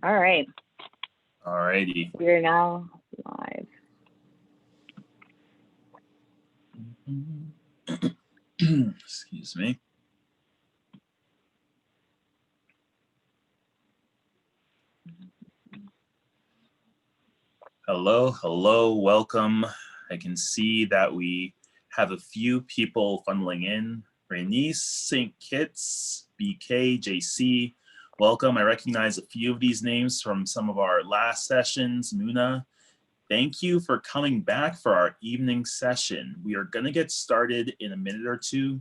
All right, Alrighty. we're now live. Excuse me. Hello, hello, welcome. I can see that we have a few people funneling in. Renice, St. Kitts, BK, JC, welcome. I recognize a few of these names from some of our last sessions. Muna, thank you for coming back for our evening session. We are going to get started in a minute or two.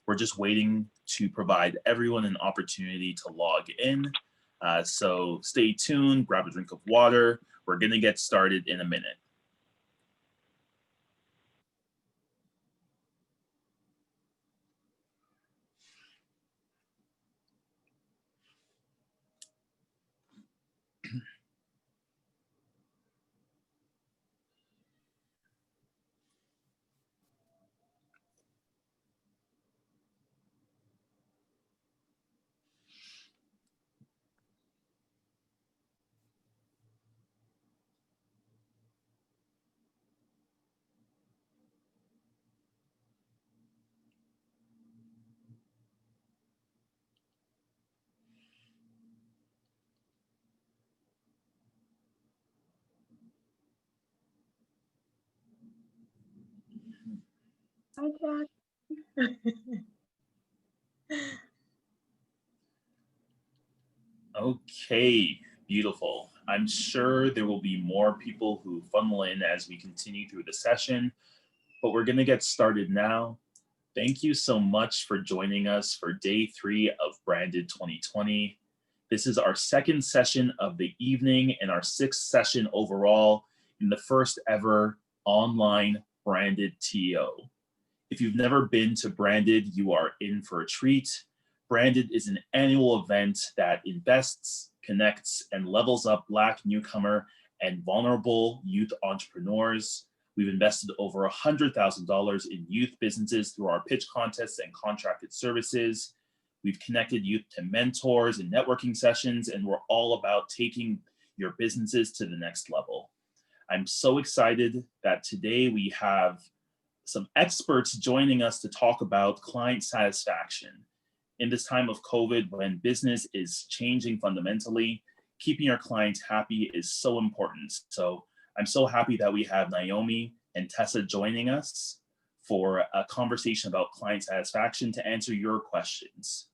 We're just waiting to provide everyone an opportunity to log in. So stay tuned, grab a drink of water. We're going to get started in a minute. Hi, Jack. Okay, beautiful. I'm sure there will be more people who funnel in as we continue through the session, but we're going to get started now. Thank you so much for joining us for day 3 of Branded 2020. This is our second session of the evening and our 6th session overall in the first ever online BrandedTO. If you've never been to Branded, you are in for a treat. Branded is an annual event that invests, connects, and levels up Black newcomer and vulnerable youth entrepreneurs. We've invested over $100,000 in youth businesses through our pitch contests and contracted services. We've connected youth to mentors and networking sessions, and we're all about taking your businesses to the next level. I'm so excited that today we have some experts joining us to talk about client satisfaction. In this time of COVID, when business is changing fundamentally, keeping your clients happy is so important. So I'm so happy that we have Naomi and Tessa joining us for a conversation about client satisfaction to answer your questions.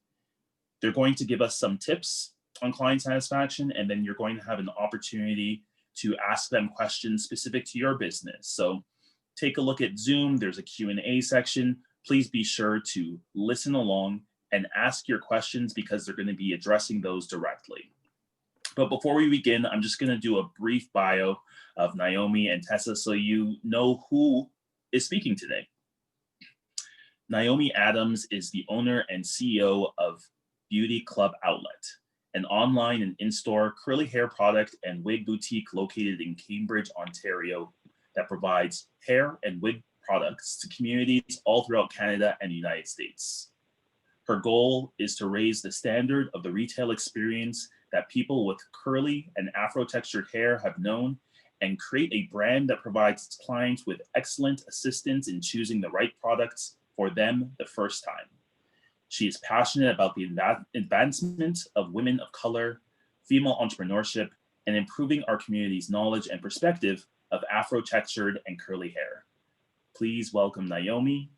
They're going to give us some tips on client satisfaction, and then you're going to have an opportunity to ask them questions specific to your business. So take a look at Zoom. There's a Q&A section. Please be sure to listen along and ask your questions because they're going to be addressing those directly. But before we begin, I'm just going to do a brief bio of Naomi and Tessa so you know who is speaking today. Naomi Adams is the owner and CEO of Beauty Club Outlet, an online and in-store curly hair product and wig boutique located in Cambridge, Ontario, that provides hair and wig products to communities all throughout Canada and the United States. Her goal is to raise the standard of the retail experience that people with curly and Afro-textured hair have known and create a brand that provides its clients with excellent assistance in choosing the right products for them the first time. She is passionate about the advancement of women of color, female entrepreneurship, and improving our community's knowledge and perspective of Afro-textured and curly hair. Please welcome Naomi.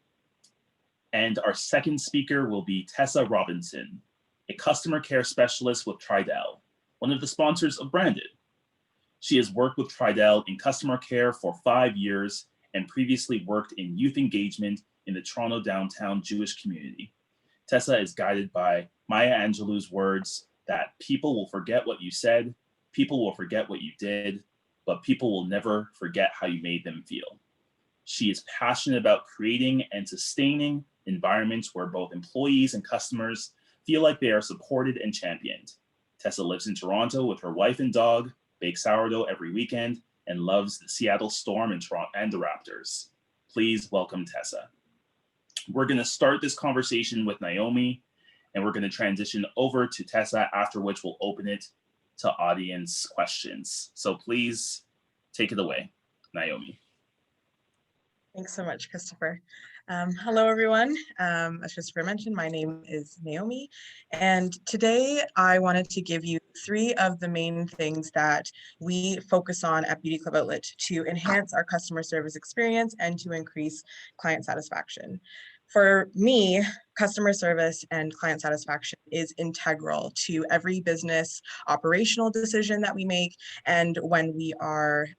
And our second speaker will be Tessa Robinson, a customer care specialist with Tridel, one of the sponsors of Branded. She has worked with Tridel in customer care for 5 years and previously worked in youth engagement in the Toronto downtown Jewish community. Tessa is guided by Maya Angelou's words that people will forget what you said, people will forget what you did, but people will never forget how you made them feel. She is passionate about creating and sustaining environments where both employees and customers feel like they are supported and championed. Tessa lives in Toronto with her wife and dog, bakes sourdough every weekend, and loves the Seattle Storm and the Raptors. Please welcome Tessa. We're going to start this conversation with Naomi, and we're going to transition over to Tessa, after which we'll open it to audience questions. So please take it away, Naomi. Thanks so much, Christopher. Hello, everyone. As Christopher mentioned, my name is Naomi, and today I wanted to give you 3 of the main things that we focus on at Beauty Club Outlet to enhance our customer service experience and to increase client satisfaction. For me, customer service and client satisfaction is integral to every business operational decision that we make. And when we are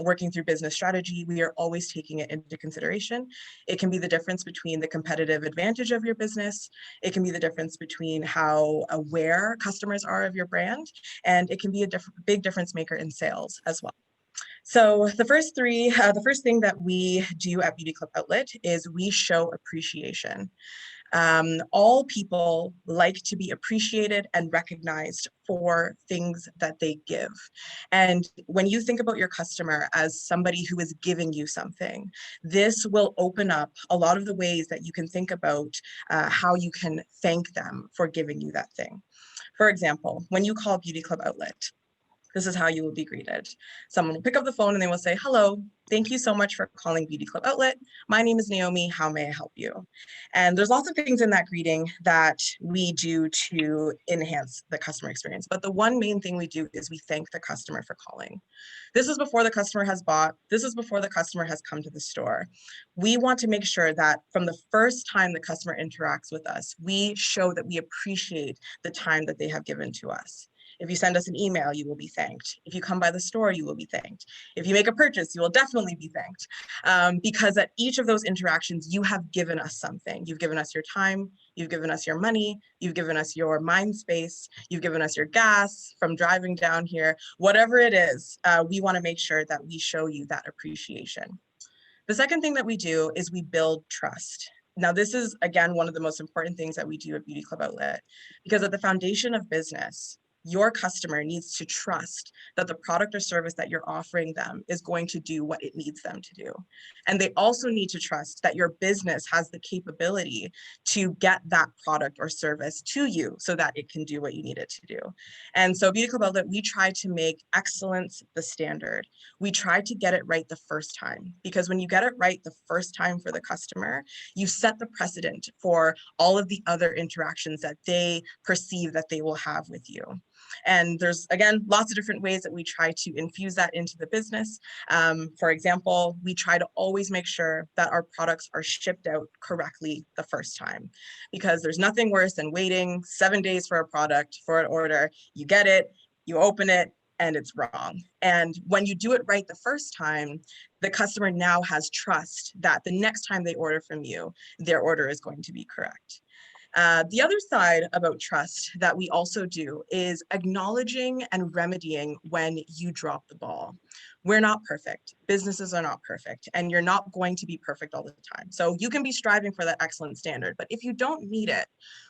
working through business strategy, we are always taking it into consideration. It can be the difference between the competitive advantage of your business. It can be the difference between how aware customers are of your brand. And it can be a big difference maker in sales as well. So the first thing that we do at Beauty Club Outlet is we show appreciation. All people like to be appreciated and recognized for things that they give. And when you think about your customer as somebody who is giving you something, this will open up a lot of the ways that you can think about how you can thank them for giving you that thing. For example, when you call Beauty Club Outlet, this is how you will be greeted. Someone will pick up the phone and they will say, "Hello, thank you so much for calling Beauty Club Outlet. My name is Naomi, how may I help you?" And there's lots of things in that greeting that we do to enhance the customer experience. But the one main thing we do is we thank the customer for calling. This is before the customer has bought. This is before the customer has come to the store. We want to make sure that from the first time the customer interacts with us, we show that we appreciate the time that they have given to us. If you send us an email, you will be thanked. If you come by the store, you will be thanked. If you make a purchase, you will definitely be thanked. Because at each of those interactions, you have given us something. You've given us your time, you've given us your money, you've given us your mind space, you've given us your gas from driving down here. Whatever it is, we want to make sure that we show you that appreciation. The second thing that we do is we build trust. Now, this is, again, one of the most important things that we do at Beauty Club Outlet, because at the foundation of business, your customer needs to trust that the product or service that you're offering them is going to do what it needs them to do. And they also need to trust that your business has the capability to get that product or service to you so that it can do what you need it to do. And so Beauty Club Outlet, we try to make excellence the standard. We try to get it right the first time, because when you get it right the first time for the customer, you set the precedent for all of the other interactions that they perceive that they will have with you. And there's, again, lots of different ways that we try to infuse that into the business. For example, we try to always make sure that our products are shipped out correctly the first time, because there's nothing worse than waiting 7 days for a product, for an order. You get it, you open it, and it's wrong. And when you do it right the first time, the customer now has trust that the next time they order from you, their order is going to be correct. The other side about trust that we also do is acknowledging and remedying when you drop the ball. We're not perfect. Businesses are not perfect, and you're not going to be perfect all the time. So you can be striving for that excellent standard, but if you don't meet it,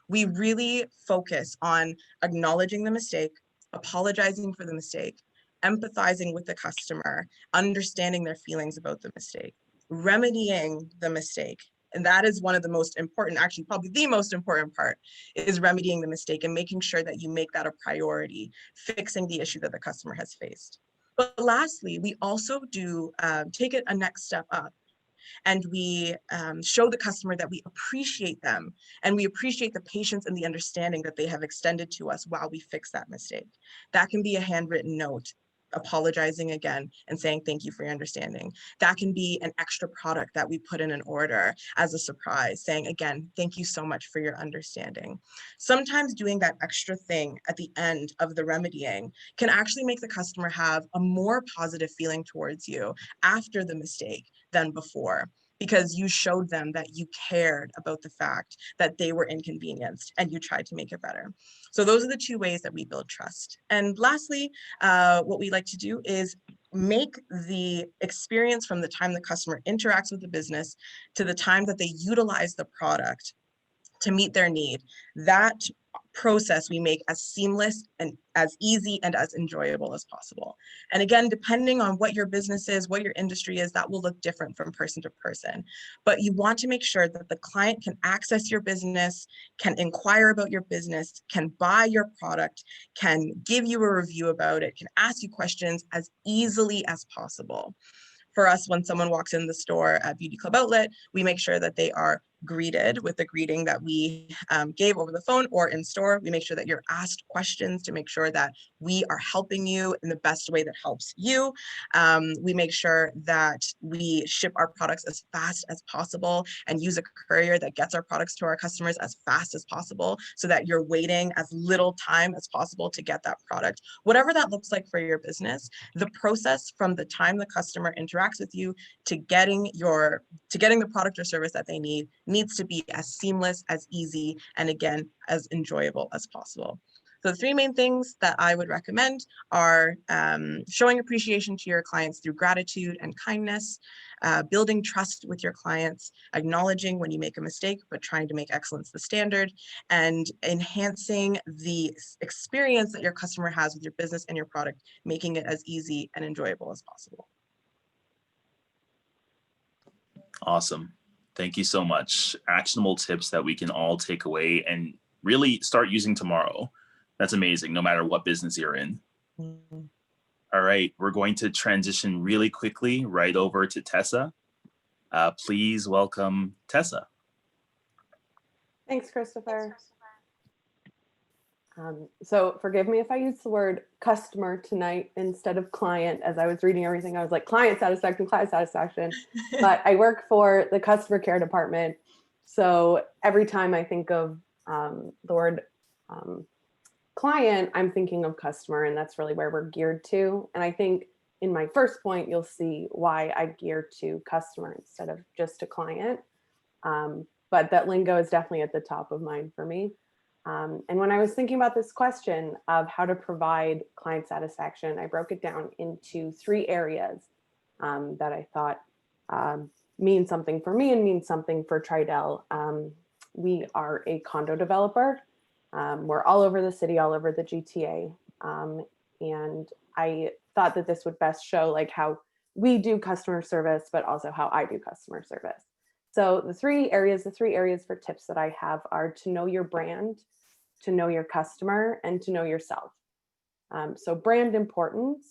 we really focus on acknowledging the mistake, apologizing for the mistake, empathizing with the customer, understanding their feelings about the mistake, remedying the mistake. And that is one of the most important, actually probably the most important part, is remedying the mistake and making sure that you make that a priority, fixing the issue that the customer has faced. But lastly, we also do take it a next step up. And we show the customer that we appreciate them, and we appreciate the patience and the understanding that they have extended to us while we fix that mistake. That can be a handwritten note, apologizing again and saying thank you for your understanding. That can be an extra product that we put in an order as a surprise, saying again, thank you so much for your understanding. Sometimes doing that extra thing at the end of the remedying can actually make the customer have a more positive feeling towards you after the mistake than before, because you showed them that you cared about the fact that they were inconvenienced and you tried to make it better. So those are the 2 ways that we build trust. And lastly, what we like to do is make the experience from the time the customer interacts with the business to the time that they utilize the product to meet their need. That process we make as seamless and as easy and as enjoyable as possible. And again, depending on what your business is, what your industry is, that will look different from person to person. But you want to make sure that the client can access your business, can inquire about your business, can buy your product, can give you a review about it, can ask you questions as easily as possible. For us, when someone walks in the store at Beauty Club Outlet, we make sure that they are greeted with the greeting that we gave over the phone or in store. We make sure that you're asked questions to make sure that we are helping you in the best way that helps you. We make sure that we ship our products as fast as possible and use a courier that gets our products to our customers as fast as possible so that you're waiting as little time as possible to get that product. Whatever that looks like for your business, the process from the time the customer interacts with you to getting the product or service that they need needs to be as seamless, as easy, and again, as enjoyable as possible. So the three main things that I would recommend are showing appreciation to your clients through gratitude and kindness, building trust with your clients, acknowledging when you make a mistake, but trying to make excellence the standard, and enhancing the experience that your customer has with your business and your product, making it as easy and enjoyable as possible. Awesome. Thank you so much. Actionable tips that we can all take away and really start using tomorrow. That's amazing, no matter what business you're in. Mm-hmm. All right, we're going to transition really quickly right over to Tessa. Please welcome Tessa. Thanks, Christopher. So forgive me if I use the word customer tonight instead of client. As I was reading everything, I was like, client satisfaction. But I work for the customer care department. So every time I think of the word client, I'm thinking of customer, and that's really where we're geared to. And I think in my first point, you'll see why I gear to customer instead of just a client. But that lingo is definitely at the top of mind for me. And when I was thinking about this question of how to provide client satisfaction, I broke it down into 3 areas that I thought mean something for me and mean something for Tridel. We are a condo developer. We're all over the city, all over the GTA. And I thought that this would best show like how we do customer service, but also how I do customer service. So the three areas for tips that I have are to know your brand, to know your customer, and to know yourself. So brand importance,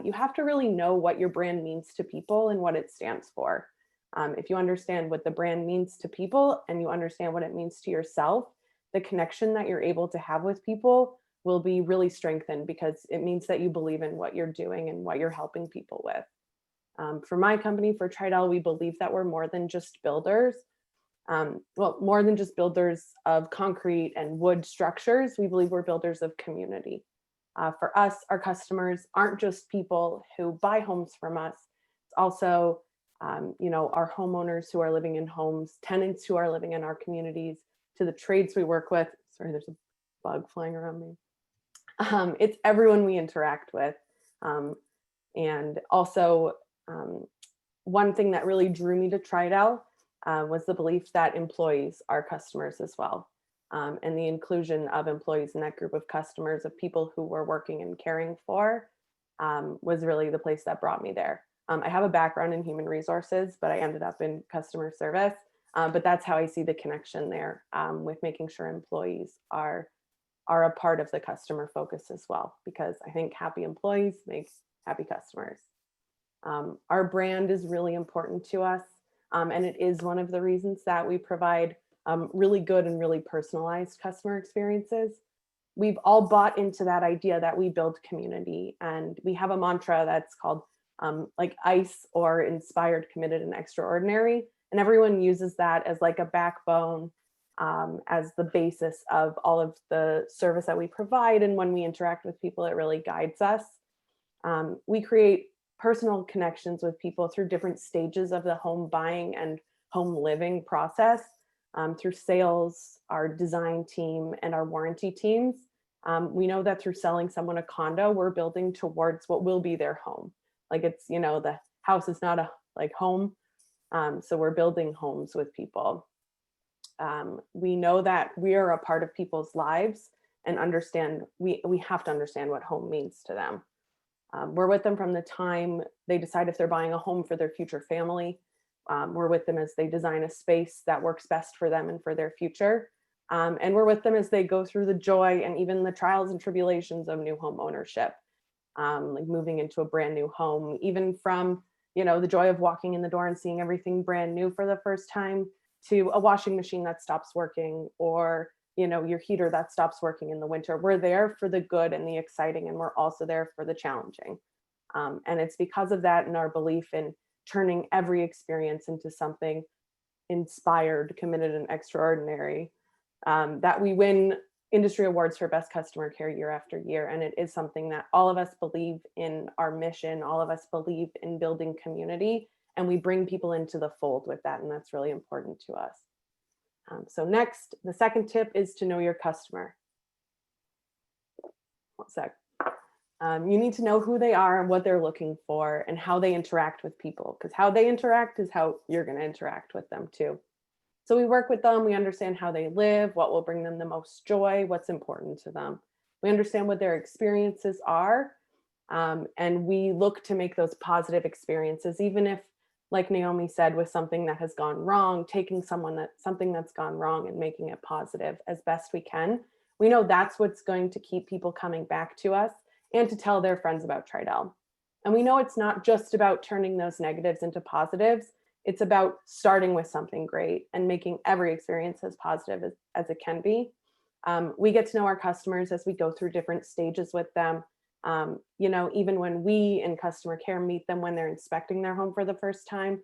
you have to really know what your brand means to people and what it stands for. If you understand what the brand means to people and you understand what it means to yourself, the connection that you're able to have with people will be really strengthened because it means that you believe in what you're doing and what you're helping people with. For my company, for Tridel, we believe that we're more than just builders. More than just builders of concrete and wood structures. We believe we're builders of community. For us, our customers aren't just people who buy homes from us. It's also, our homeowners who are living in homes, tenants who are living in our communities, to the trades we work with. Sorry, there's a bug flying around me. It's everyone we interact with. And also, one thing that really drew me to Tridel was the belief that employees are customers as well. And the inclusion of employees in that group of customers, of people who we're working and caring for, was really the place that brought me there. I have a background in human resources, but I ended up in customer service. But that's how I see the connection there with making sure employees are a part of the customer focus as well, because I think happy employees make happy customers. Our brand is really important to us. And it is one of the reasons that we provide really good and really personalized customer experiences. We've all bought into that idea that we build community, and we have a mantra that's called like ICE, or inspired, committed, and extraordinary. And everyone uses that as like a backbone, as the basis of all of the service that we provide. And when we interact with people, it really guides us. We create personal connections with people through different stages of the home buying and home living process, through sales, our design team, and our warranty teams. We know that through selling someone a condo, we're building towards what will be their home. Like it's, the house is not a home. So we're building homes with people. We know that we are a part of people's lives, and understand, we have to understand what home means to them. We're with them from the time they decide if they're buying a home for their future family. We're with them as they design a space that works best for them and for their future. And we're with them as they go through the joy and even the trials and tribulations of new home ownership, like moving into a brand new home, even from, the joy of walking in the door and seeing everything brand new for the first time, to a washing machine that stops working, or your heater that stops working in the winter. We're there for the good and the exciting, and we're also there for the challenging. And it's because of that and our belief in turning every experience into something inspired, committed, and extraordinary, that we win industry awards for best customer care year after year. And it is something that all of us believe in our mission, all of us believe in building community, and we bring people into the fold with that. And that's really important to us. So next, the second tip is to know your customer. One sec. You need to know who they are and what they're looking for and how they interact with people, because how they interact is how you're going to interact with them too. So we work with them, we understand how they live, what will bring them the most joy, what's important to them. We understand what their experiences are, and we look to make those positive experiences, even if, like Naomi said, with something that has gone wrong, taking something that's gone wrong and making it positive as best we can. We know that's what's going to keep people coming back to us and to tell their friends about Tridel. And we know it's not just about turning those negatives into positives. It's about starting with something great and making every experience as positive as it can be. We get to know our customers as we go through different stages with them. Even when we in customer care meet them when they're inspecting their home for the first time,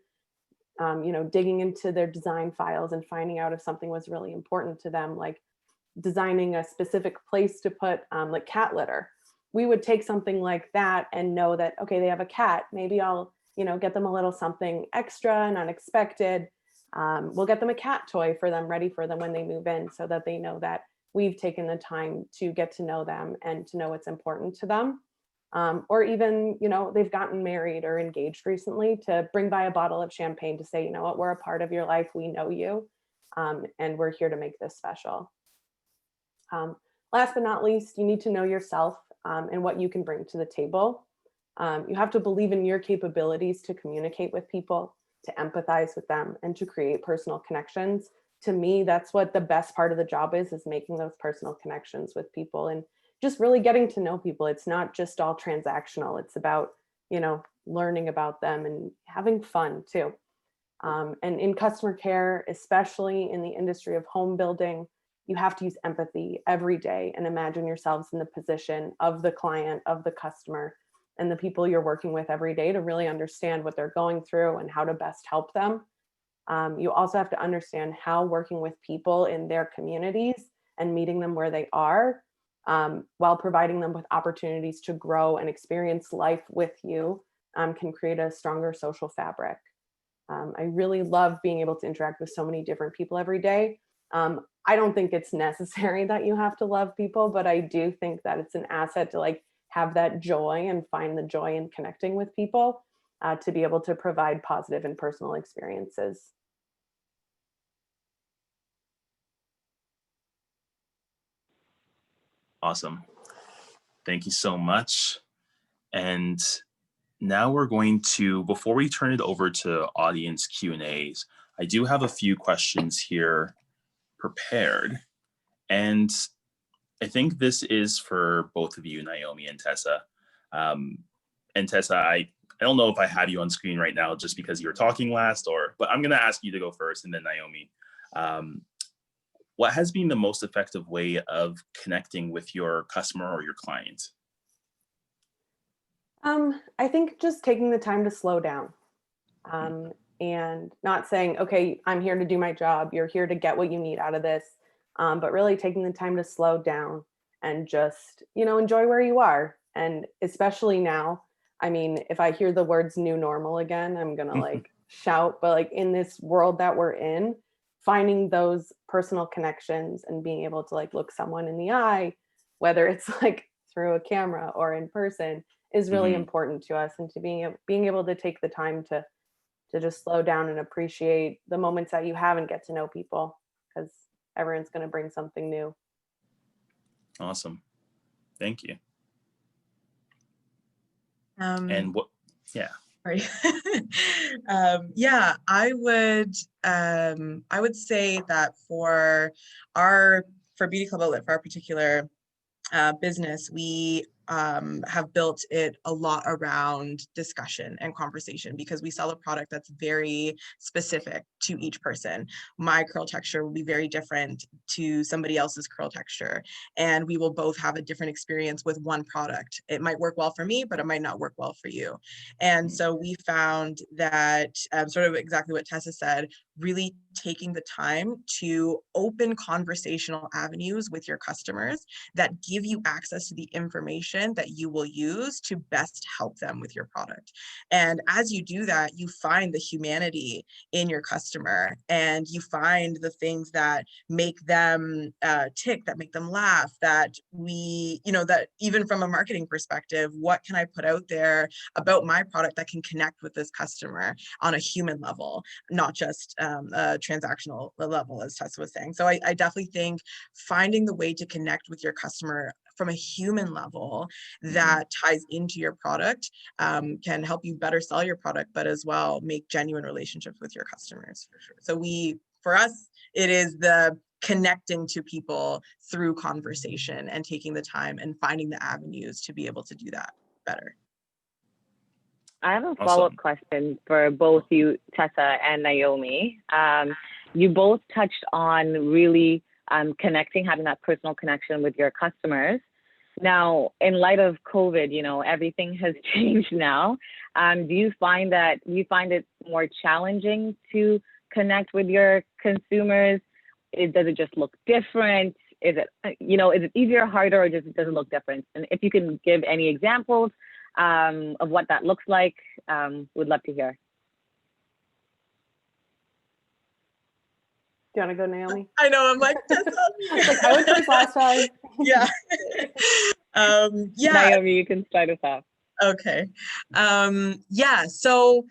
digging into their design files and finding out if something was really important to them, like designing a specific place to put like cat litter. We would take something like that and know that, okay, they have a cat. Maybe I'll get them a little something extra and unexpected. We'll get them a cat toy for them, ready for them when they move in, so that they know that we've taken the time to get to know them and to know what's important to them. Or even, they've gotten married or engaged recently, to bring by a bottle of champagne to say, you know what, we're a part of your life, we know you, and we're here to make this special. Last but not least, you need to know yourself and what you can bring to the table. You have to believe in your capabilities to communicate with people, to empathize with them, and to create personal connections. To me, that's what the best part of the job is making those personal connections with people and just really getting to know people. It's not just all transactional. It's about, learning about them and having fun too. And in customer care, especially in the industry of home building, you have to use empathy every day and imagine yourselves in the position of the client, of the customer, and the people you're working with every day to really understand what they're going through and how to best help them. You also have to understand how working with people in their communities and meeting them where they are, while providing them with opportunities to grow and experience life with you, can create a stronger social fabric. I really love being able to interact with so many different people every day. I don't think it's necessary that you have to love people, but I do think that it's an asset to have that joy and find the joy in connecting with people, to be able to provide positive and personal experiences. Awesome. Thank you so much. And now we're going to, before we turn it over to audience Q&As, I do have a few questions here prepared. And I think this is for both of you, Naomi and Tessa. And Tessa, I don't know if I have you on screen right now just because you were talking last, but I'm going to ask you to go first, and then Naomi. What has been the most effective way of connecting with your customer or your client? I think just taking the time to slow down, and not saying, okay, I'm here to do my job, you're here to get what you need out of this, but really taking the time to slow down and just, enjoy where you are. And especially now, I mean, if I hear the words new normal again, I'm gonna shout, but in this world that we're in, finding those personal connections and being able to look someone in the eye, whether it's through a camera or in person, is really important to us. And to being able to take the time to just slow down and appreciate the moments that you have and get to know people, because everyone's going to bring something new. Awesome. Thank you. And what, yeah. Sorry. Yeah, I would say that for Beauty Club Outlet, for our particular business, we have built it a lot around discussion and conversation, because we sell a product that's very specific to each person. My curl texture will be very different to somebody else's curl texture, and we will both have a different experience with one product. It might work well for me, but it might not work well for you. And so we found that sort of exactly what Tessa said, really taking the time to open conversational avenues with your customers that give you access to the information that you will use to best help them with your product. And as you do that, you find the humanity in your customer, and you find the things that make them tick, that make them laugh, that that even from a marketing perspective, what can I put out there about my product that can connect with this customer on a human level, not just a transactional level, as Tessa was saying. So I definitely think finding the way to connect with your customer from a human level that ties into your product can help you better sell your product, but as well make genuine relationships with your customers, for sure. So for us, it is the connecting to people through conversation and taking the time and finding the avenues to be able to do that better. I have a follow-up question for both you, Tessa and Naomi. You both touched on really connecting, having that personal connection with your customers. Now, in light of COVID, everything has changed now. Do you find it more challenging to connect with your consumers? Does it just look different? Is it easier, harder, or does it look different? And if you can give any examples of what that looks like, would love to hear. Do you want to go, Naomi? I know, I'm like, I went first last time. Yeah. Yeah. Naomi, you can start us off. Okay. Yeah, so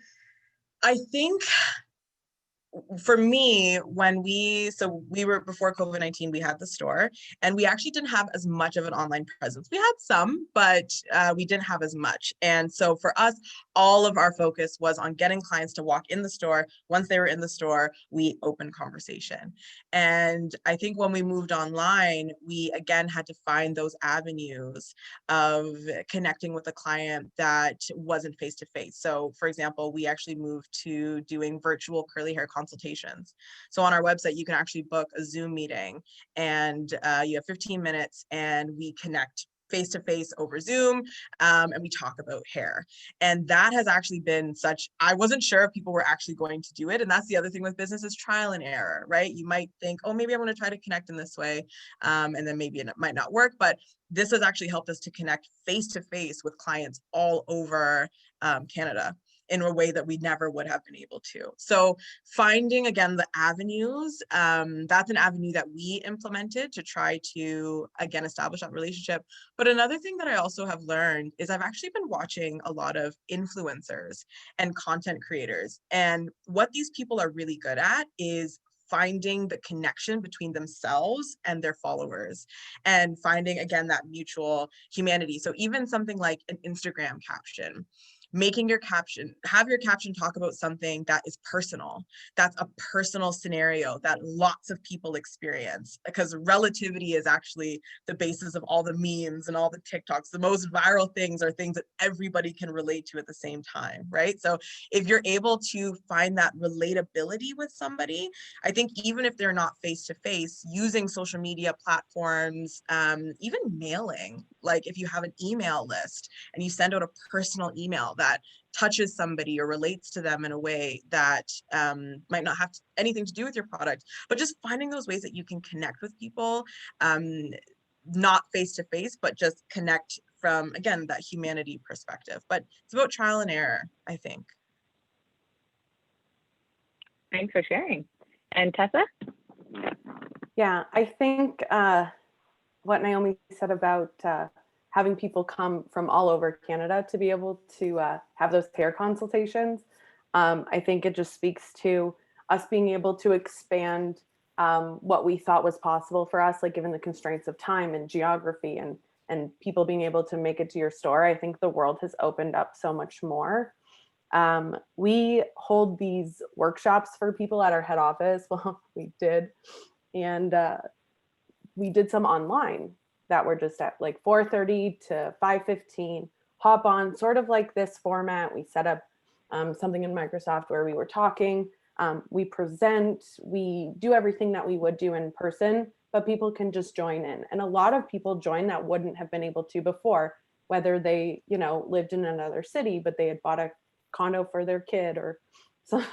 I think for me, we were, before COVID-19, we had the store, and we actually didn't have as much of an online presence. We had some, but we didn't have as much. And so for us, all of our focus was on getting clients to walk in the store. Once they were in the store, we opened conversation. And I think when we moved online, we again had to find those avenues of connecting with a client that wasn't face-to-face. So for example, we actually moved to doing virtual curly hair consultations. So on our website, you can actually book a Zoom meeting, and you have 15 minutes, and we connect face-to-face over Zoom, and we talk about hair. And that has actually been I wasn't sure if people were actually going to do it. And that's the other thing with business, is trial and error, right? You might think, oh, maybe I'm going to try to connect in this way, and then maybe it might not work. But this has actually helped us to connect face-to-face with clients all over Canada in a way that we never would have been able to. So finding, again, the avenues, that's an avenue that we implemented to try to, again, establish that relationship. But another thing that I also have learned is I've actually been watching a lot of influencers and content creators. And what these people are really good at is finding the connection between themselves and their followers, and finding, again, that mutual humanity. So even something like an Instagram caption, making have your caption talk about something that is personal, that's a personal scenario that lots of people experience, because relativity is actually the basis of all the memes and all the TikToks. The most viral things are things that everybody can relate to at the same time, right? So if you're able to find that relatability with somebody, I think even if they're not face-to-face, using social media platforms, even mailing, like if you have an email list and you send out a personal email that touches somebody or relates to them in a way that might not have anything to do with your product, but just finding those ways that you can connect with people, not face-to-face, but just connect from, again, that humanity perspective. But it's about trial and error, I think. Thanks for sharing. And Tessa? Yeah, I think what Naomi said about having people come from all over Canada to be able to have those hair consultations, I think it just speaks to us being able to expand what we thought was possible for us, like given the constraints of time and geography and people being able to make it to your store. I think the world has opened up so much more. We hold these workshops for people at our head office. Well, we did. And we did some online that were just at like 4:30 to 5:15, hop on, sort of like this format. We set up something in Microsoft where we were talking, we present, we do everything that we would do in person, but people can just join in. And a lot of people join that wouldn't have been able to before, whether they, you know, lived in another city, but they had bought a condo for their kid or so,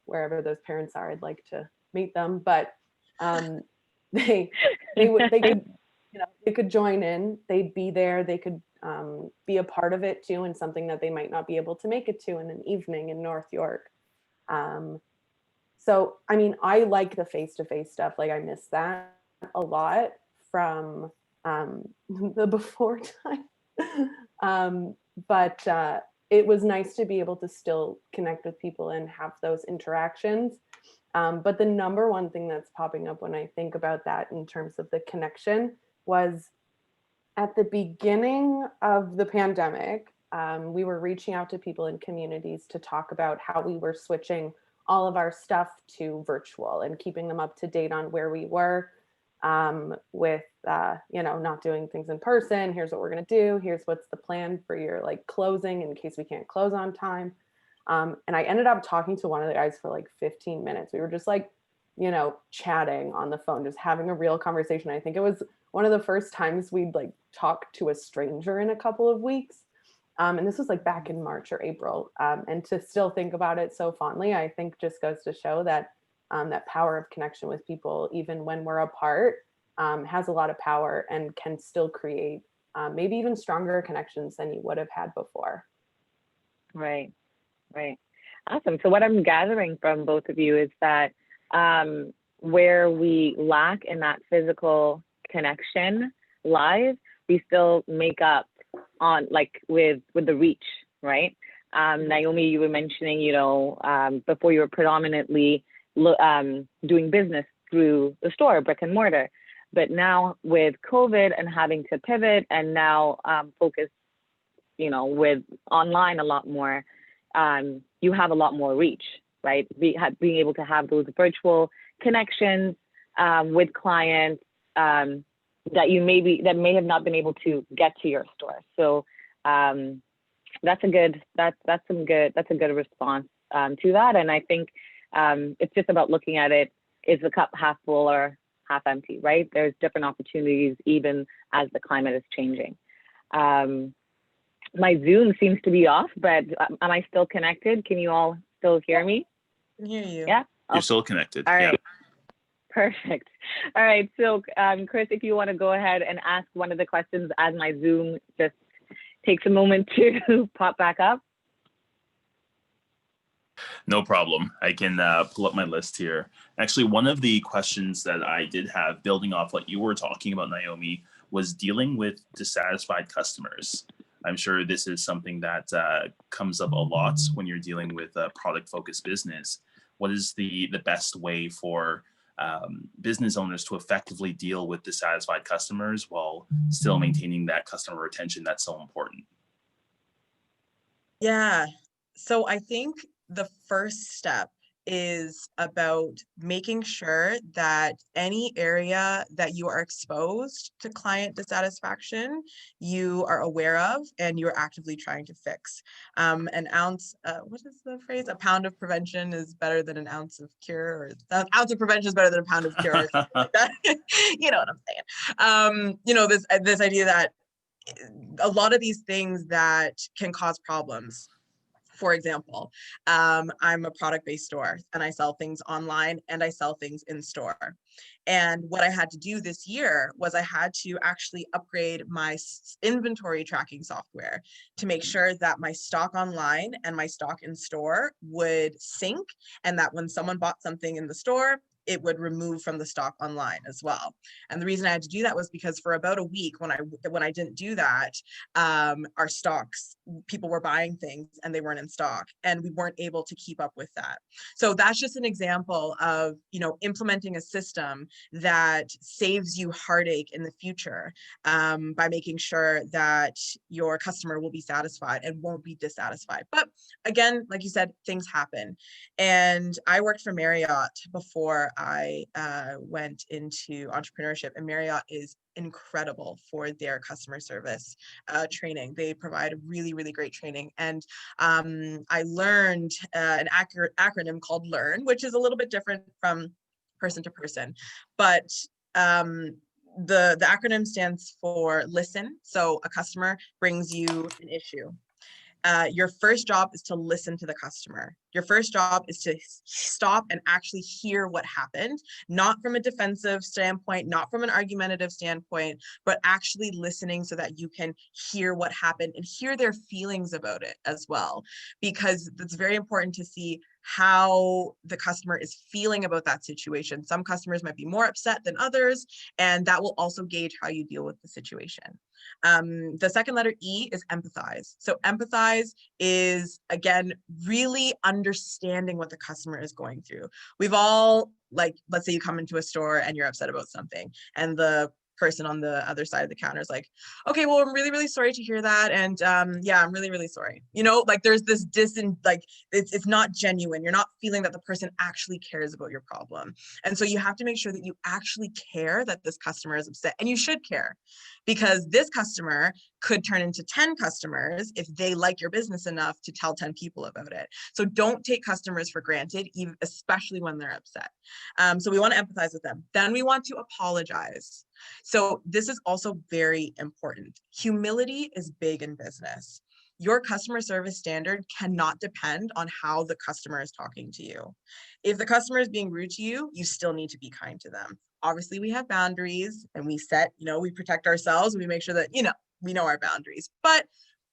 wherever those parents are, I'd like to meet them. But they could, you know, they could join in, they'd be there, they could be a part of it too, and something that they might not be able to make it to in an evening in North York. So, I mean, I like the face-to-face stuff. Like I miss that a lot from the before time. But it was nice to be able to still connect with people and have those interactions. But the number one thing that's popping up when I think about that in terms of the connection was at the beginning of the pandemic, we were reaching out to people in communities to talk about how we were switching all of our stuff to virtual and keeping them up to date on where we were with, you know, not doing things in person. Here's what we're going to do. Here's what's the plan for your like closing in case we can't close on time. And I ended up talking to one of the guys for like 15 minutes. We were just like, you know, chatting on the phone, just having a real conversation. I think it was one of the first times we'd like talked to a stranger in a couple of weeks. And this was like back in March or April. And to still think about it so fondly, I think just goes to show that that power of connection with people, even when we're apart, has a lot of power and can still create maybe even stronger connections than you would have had before. Right, right. Awesome. So what I'm gathering from both of you is that where we lack in that physical connection live, we still make up on like with the reach, right? Naomi, you were mentioning, you know, before you were predominantly doing business through the store, brick and mortar, but now with COVID and having to pivot and now focus, you know, with online a lot more, you have a lot more reach, right? Being able to have those virtual connections with clients that may have not been able to get to your store. So that's a good response to that. And I think it's just about looking at it, is the cup half full or half empty, right? There's different opportunities even as the climate is changing. My Zoom seems to be off, but am I still connected? Can you all still hear me? I can hear you. Yeah? You're still connected. All right. Yeah. Perfect. All right. So, Chris, if you want to go ahead and ask one of the questions as my Zoom just takes a moment to pop back up. No problem. I can pull up my list here. Actually, one of the questions that I did have, building off what you were talking about, Naomi, was dealing with dissatisfied customers. I'm sure this is something that comes up a lot when you're dealing with a product-focused business. What is the best way for business owners to effectively deal with dissatisfied customers while still maintaining that customer retention that's so important? Yeah. So I think the first step is about making sure that any area that you are exposed to client dissatisfaction, you are aware of and you're actively trying to fix. An ounce, what is the phrase? A pound of prevention is better than an ounce of cure, or an ounce of prevention is better than a pound of cure, or something like that. You know what I'm saying? You know, this idea that a lot of these things that can cause problems. For example, I'm a product-based store and I sell things online and I sell things in store. And what I had to do this year was I had to actually upgrade my inventory tracking software to make sure that my stock online and my stock in store would sync, and that when someone bought something in the store, it would remove from the stock online as well. And the reason I had to do that was because for about a week when I didn't do that, our stocks, people were buying things and they weren't in stock, and we weren't able to keep up with that. So that's just an example of, you know, implementing a system that saves you heartache in the future, by making sure that your customer will be satisfied and won't be dissatisfied. But again, like you said, things happen. And I worked for Marriott before I went into entrepreneurship, and Marriott is incredible for their customer service training. They provide really, really great training. And I learned an acronym called LEARN, which is a little bit different from person to person, but the acronym stands for listen. So a customer brings you an issue. Your first job is to listen to the customer. Your first job is to stop and actually hear what happened, not from a defensive standpoint, not from an argumentative standpoint, but actually listening so that you can hear what happened and hear their feelings about it as well. Because it's very important to see how the customer is feeling about that situation. Some customers might be more upset than others, and that will also gauge how you deal with the situation. The second letter E is empathize. So empathize is, again, really understanding what the customer is going through. We've all, like, let's say you come into a store and you're upset about something, and the person on the other side of the counter is like, okay, well, I'm really, really sorry to hear that. And yeah, I'm really, really sorry. You know, like there's this it's not genuine. You're not feeling that the person actually cares about your problem. And so you have to make sure that you actually care that this customer is upset, and you should care, because this customer could turn into 10 customers if they like your business enough to tell 10 people about it. So don't take customers for granted, even, especially when they're upset. So we want to empathize with them. Then we want to apologize. So this is also very important. Humility is big in business. Your customer service standard cannot depend on how the customer is talking to you. If the customer is being rude to you, you still need to be kind to them. Obviously, we have boundaries, and we set, you know, we protect ourselves, and we make sure that, you know, we know our boundaries. But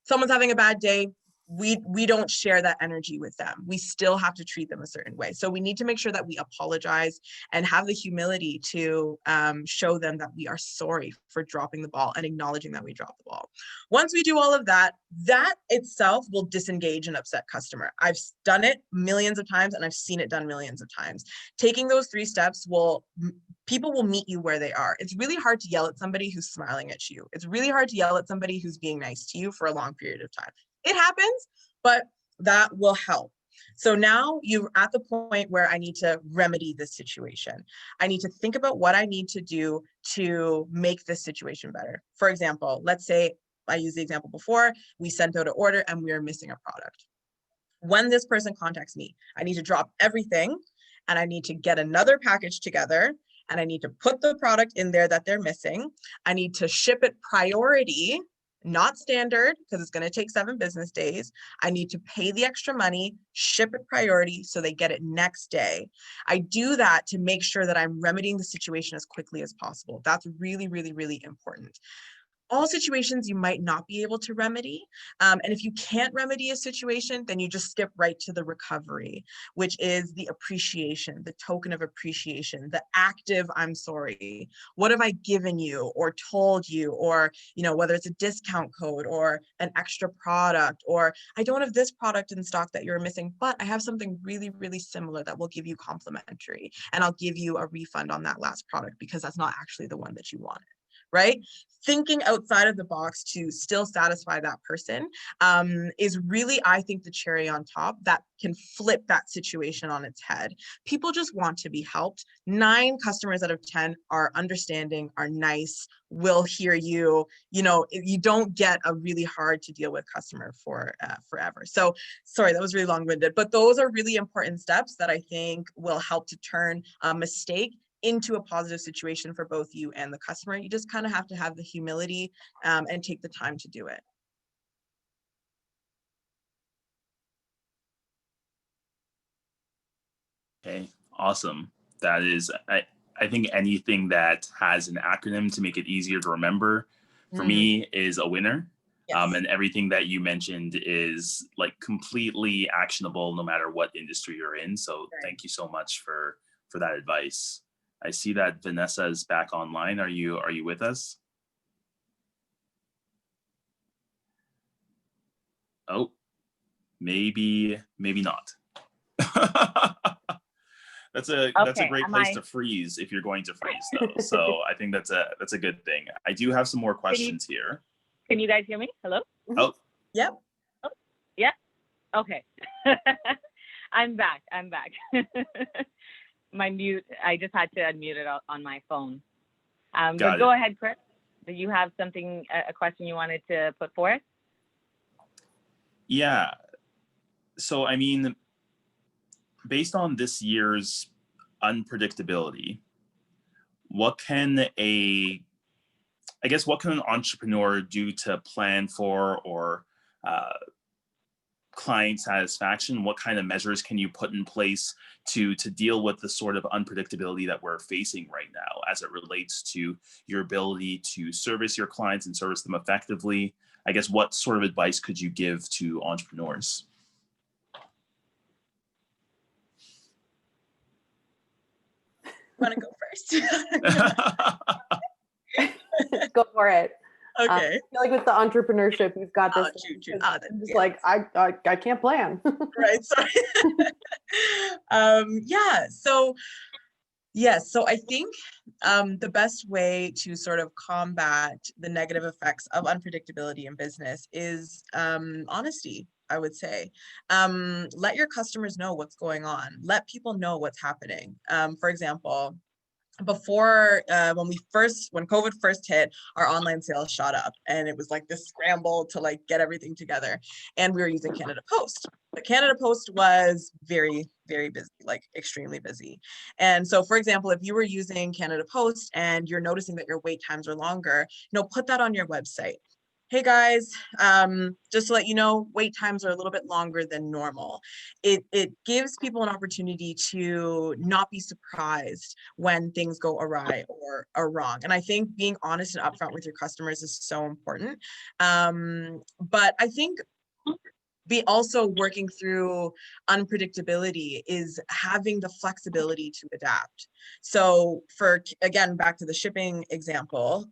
someone's having a bad day, we don't share that energy with them. We still have to treat them a certain way. So we need to make sure that we apologize and have the humility to show them that we are sorry for dropping the ball and acknowledging that we dropped the ball. Once we do all of that, that itself will disengage an upset customer. I've done it millions of times, and I've seen it done millions of times. Taking those 3 steps people will meet you where they are. It's really hard to yell at somebody who's smiling at you. It's really hard to yell at somebody who's being nice to you for a long period of time. It happens, but that will help. So now you're at the point where I need to remedy this situation. I need to think about what I need to do to make this situation better. For example, let's say I used the example before, we sent out an order and we are missing a product. When this person contacts me, I need to drop everything, and I need to get another package together, and I need to put the product in there that they're missing. I need to ship it priority, not standard, because it's going to take 7 business days. I need to pay the extra money, ship it priority so they get it next day. I do that to make sure that I'm remedying the situation as quickly as possible. That's really, really, really important. All situations you might not be able to remedy. And if you can't remedy a situation, then you just skip right to the recovery, which is the appreciation, the token of appreciation, the active I'm sorry. What have I given you or told you, or, you know, whether it's a discount code or an extra product, or I don't have this product in stock that you're missing, but I have something really, really similar that will give you complimentary, and I'll give you a refund on that last product because that's not actually the one that you wanted. Right? Thinking outside of the box to still satisfy that person is really, I think, the cherry on top that can flip that situation on its head. People just want to be helped. 9 customers out of 10 are understanding, are nice, will hear you. You know, you don't get a really hard to deal with customer for forever. So sorry, that was really long-winded, but those are really important steps that I think will help to turn a mistake into a positive situation for both you and the customer. You just kind of have to have the humility and take the time to do it. Okay, awesome. That is, I think anything that has an acronym to make it easier to remember for me is a winner. Yes. And everything that you mentioned is like completely actionable no matter what industry you're in. So Thank you so much for that advice. I see that Vanessa is back online. Are you with us? Oh, maybe not. That's a great place to freeze if you're going to freeze though. So I think that's a good thing. I do have some more questions here. Can you guys hear me? Hello? Oh. Yep. Oh, yeah. Okay. I'm back. My mute, I just had to unmute it on my phone. But go ahead, Chris. Do you have something, a question you wanted to put forth? Yeah. So, I mean, based on this year's unpredictability, what can an entrepreneur do to plan for or client satisfaction? What kind of measures can you put in place to deal with the sort of unpredictability that we're facing right now as it relates to your ability to service your clients and service them effectively? I guess what sort of advice could you give to entrepreneurs? Want to go first? Go for it. Okay. I feel like with the entrepreneurship, you've got this. I'm just like, I can't plan. Right. Sorry. So I think the best way to sort of combat the negative effects of unpredictability in business is honesty, I would say. Let your customers know what's going on. Let people know what's happening. For example, before when COVID first hit, our online sales shot up and it was like this scramble to like get everything together, and we were using Canada Post. But Canada Post was very, very busy, like extremely busy. And so, for example, if you were using Canada Post and you're noticing that your wait times are longer, put that on your website. Hey guys, just to let you know, wait times are a little bit longer than normal. It gives people an opportunity to not be surprised when things go awry or are wrong. And I think being honest and upfront with your customers is so important. But I think be also working through unpredictability is having the flexibility to adapt. So again, back to the shipping example,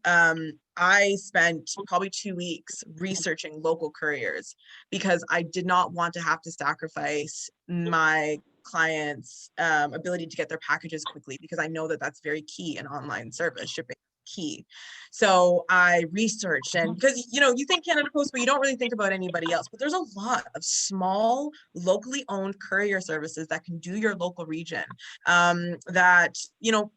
I spent probably 2 weeks researching local couriers because I did not want to have to sacrifice my clients' ability to get their packages quickly, because I know that that's very key in online service. Shipping key. So I researched, and because you think Canada Post, but you don't really think about anybody else. But there's a lot of small, locally owned courier services that can do your local region. That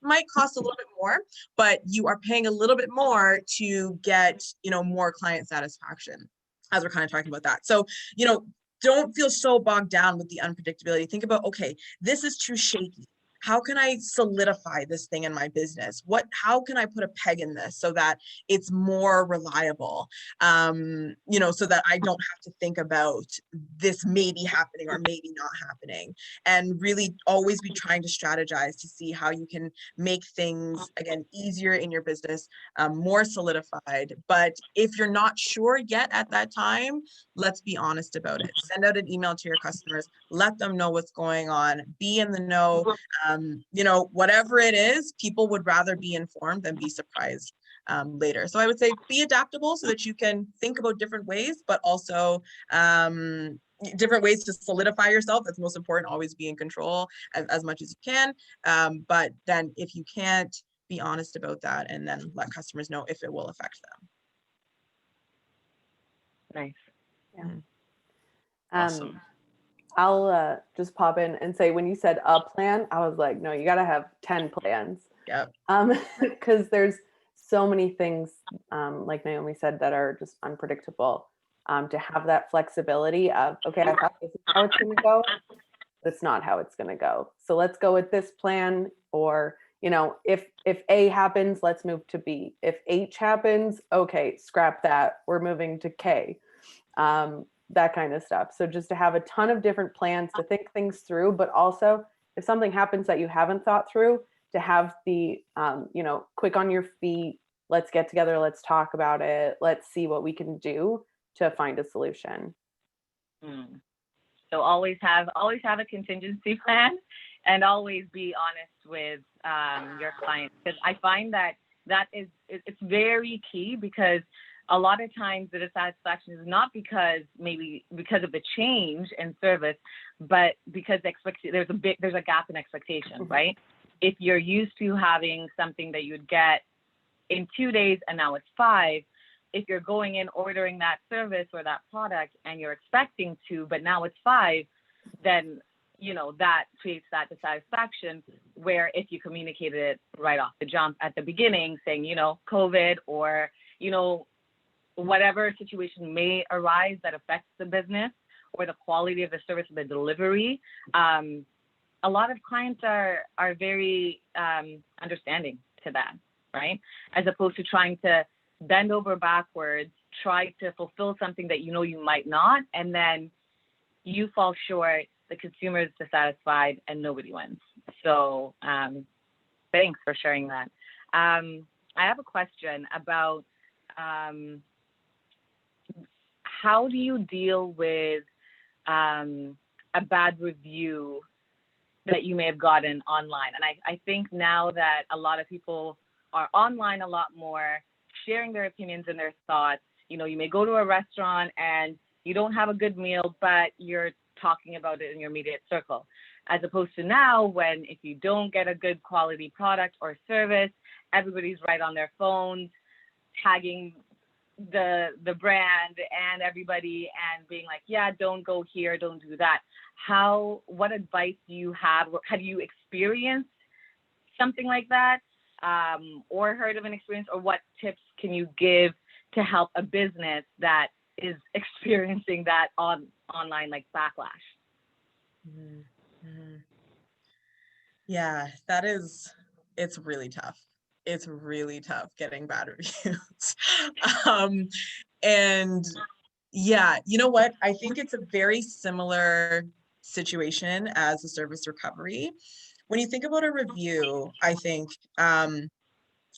might cost a little bit more, but you are paying a little bit more to get more client satisfaction, as we're kind of talking about that. So don't feel so bogged down with the unpredictability. Think about, okay, this is too shaky. How can I solidify this thing in my business? How can I put a peg in this so that it's more reliable? So that I don't have to think about this maybe happening or maybe not happening, and really always be trying to strategize to see how you can make things, again, easier in your business, more solidified. But if you're not sure yet at that time, let's be honest about it. Send out an email to your customers, let them know what's going on, be in the know. Whatever it is, people would rather be informed than be surprised later. So I would say be adaptable so that you can think about different ways, but also different ways to solidify yourself. That's most important. Always be in control as much as you can. But then if you can't, be honest about that and then let customers know if it will affect them. Nice. Yeah. Awesome. I'll just pop in and say, when you said a plan, I was like, no, you got to have 10 plans. Yep. Because there's so many things, like Naomi said, that are just unpredictable. To have that flexibility of, okay, I thought this is how it's going to go. That's not how it's going to go. So let's go with this plan. Or, if A happens, let's move to B. If H happens, okay, scrap that. We're moving to K. That kind of stuff. So just to have a ton of different plans to think things through, but also if something happens that you haven't thought through, to have the, quick on your feet, let's get together, let's talk about it, let's see what we can do to find a solution. So always have a contingency plan, and always be honest with your clients, because I find that it's very key, because a lot of times the dissatisfaction is not because of the change in service, but because there's a gap in expectation, right? If you're used to having something that you'd get in 2 days and now it's 5, if you're going in ordering that service or that product and you're expecting 2, but now it's 5, then that creates that dissatisfaction, where if you communicated it right off the jump at the beginning, saying, COVID, or, whatever situation may arise that affects the business or the quality of the service or the delivery, a lot of clients are very understanding to that, right? As opposed to trying to bend over backwards, try to fulfill something that you might not, and then you fall short, the consumer is dissatisfied, and nobody wins. So thanks for sharing that. I have a question about how do you deal with a bad review that you may have gotten online? And I think now that a lot of people are online a lot more, sharing their opinions and their thoughts. You may go to a restaurant and you don't have a good meal, but you're talking about it in your immediate circle. As opposed to now, when if you don't get a good quality product or service, everybody's right on their phones, tagging the brand and everybody and being like, yeah, don't go here, don't do that. What advice do you have? Have you experienced something like that, or heard of an experience, or what tips can you give to help a business that is experiencing that online like backlash? Mm-hmm. Yeah, it's really tough. It's really tough getting bad reviews. And yeah, you know what? I think it's a very similar situation as a service recovery. When you think about a review, I think a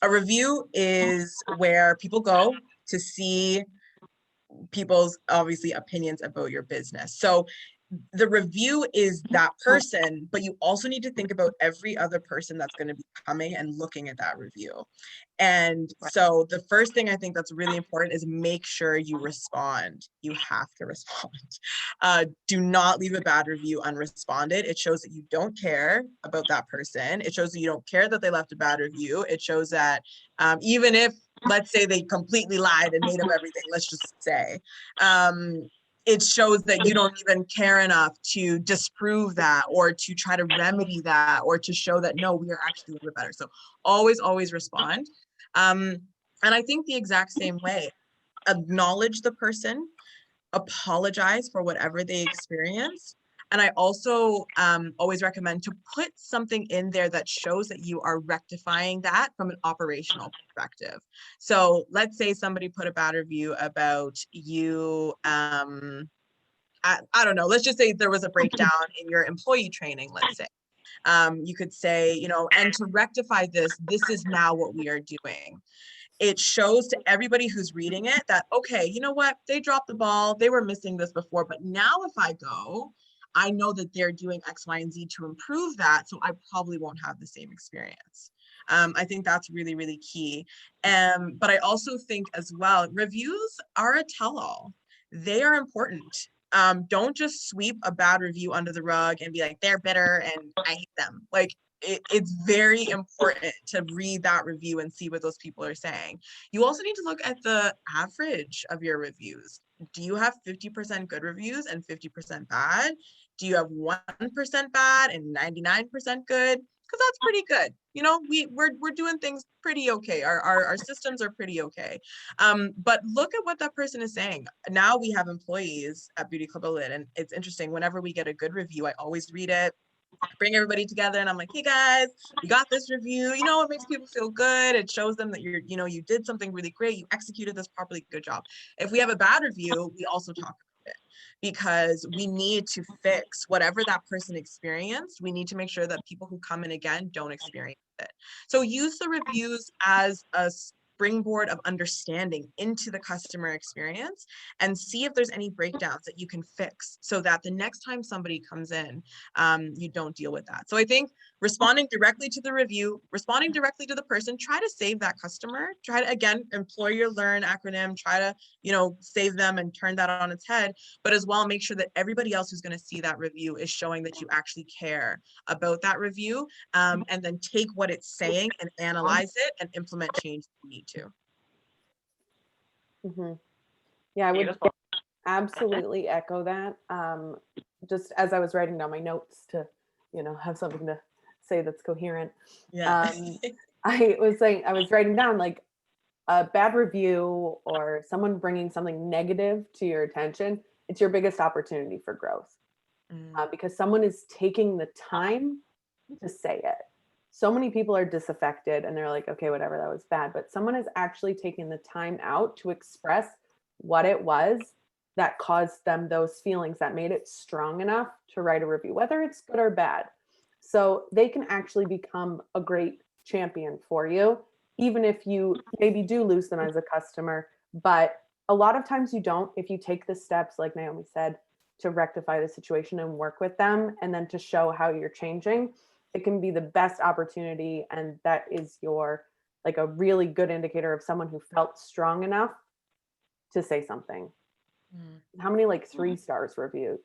review is where people go to see people's obviously opinions about your business. So the review is that person, but you also need to think about every other person that's going to be coming and looking at that review. And so the first thing I think that's really important is make sure you respond. You have to respond. Do not leave a bad review unresponded. It shows that you don't care about that person. It shows that you don't care that they left a bad review. It shows that even if, let's say, they completely lied and made up everything, let's just say, it shows that you don't even care enough to disprove that or to try to remedy that or to show that, no, we are actually a little bit better. So always respond. And I think the exact same way, acknowledge the person, apologize for whatever they experience. And I also always recommend to put something in there that shows that you are rectifying that from an operational perspective. So let's say somebody put a bad review about you. I don't know, let's just say there was a breakdown in your employee training, let's say. You could say, and to rectify this is now what we are doing. It shows to everybody who's reading it that, okay, you know what, they dropped the ball, they were missing this before, but now if I go, I know that they're doing X, Y, and Z to improve that, so I probably won't have the same experience. I think that's really, really key. But I also think as well, reviews are a tell-all. They are important. Don't just sweep a bad review under the rug and be like, they're bitter and I hate them. Like, it's very important to read that review and see what those people are saying. You also need to look at the average of your reviews. Do you have 50% good reviews and 50% bad? Do you have 1% bad and 99% good? Because that's pretty good. We're doing things pretty okay. Our systems are pretty okay. But look at what that person is saying. Now we have employees at Beauty Club Lit, and it's interesting. Whenever we get a good review, I always read it, bring everybody together, and I'm like, hey guys, we got this review. It makes people feel good. It shows them that you did something really great. You executed this properly. Good job. If we have a bad review, we also talk about it, because we need to fix whatever that person experienced. We need to make sure that people who come in again don't experience it. So use the reviews as a springboard of understanding into the customer experience, and see if there's any breakdowns that you can fix so that the next time somebody comes in, you don't deal with that. So I think responding directly to the review, responding directly to the person, try to save that customer, try to, again, employer learn acronym, try to, you know, save them and turn that on its head, but as well, make sure that everybody else who's going to see that review is showing that you actually care about that review, and then take what it's saying and analyze it and implement change if you need to. Mm-hmm. Yeah, I would Beautiful. absolutely echo that. Just as I was writing down my notes to, you know, have something to say that's coherent. Yeah. I was writing down like a bad review or someone bringing something negative to your attention. It's your biggest opportunity for growth, because someone is taking the time to say it. So many people are disaffected and they're like, okay, whatever, that was bad. But someone is actually taking the time out to express what it was that caused them those feelings, that made it strong enough to write a review, whether it's good or bad. So they can actually become a great champion for you, even if you maybe do lose them as a customer. But a lot of times you don't, if you take the steps, like Naomi said, to rectify the situation and work with them, and then to show how you're changing. It can be the best opportunity. And that is your, like, a really good indicator of someone who felt strong enough to say something. How many like 3-star reviews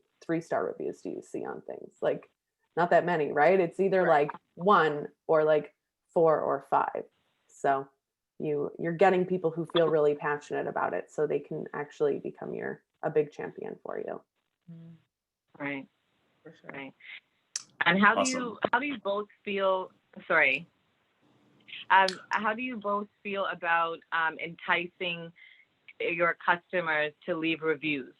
do you see on things? Like, not that many, right? It's either like 1 or like 4 or 5. So you're getting people who feel really passionate about it, so they can actually become a big champion for you. Right. For sure. Right. And how Awesome. do you both feel? Sorry. How do you both feel about enticing your customers to leave reviews?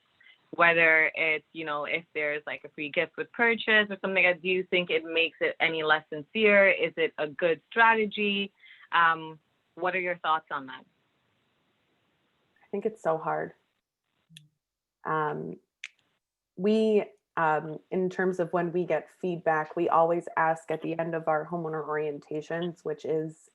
Whether it's, you know, if there's like a free gift with purchase or something, do you think it makes it any less sincere? Is it a good strategy? What are your thoughts on that? I think it's so hard. In terms of when we get feedback, we always ask at the end of our homeowner orientations, which is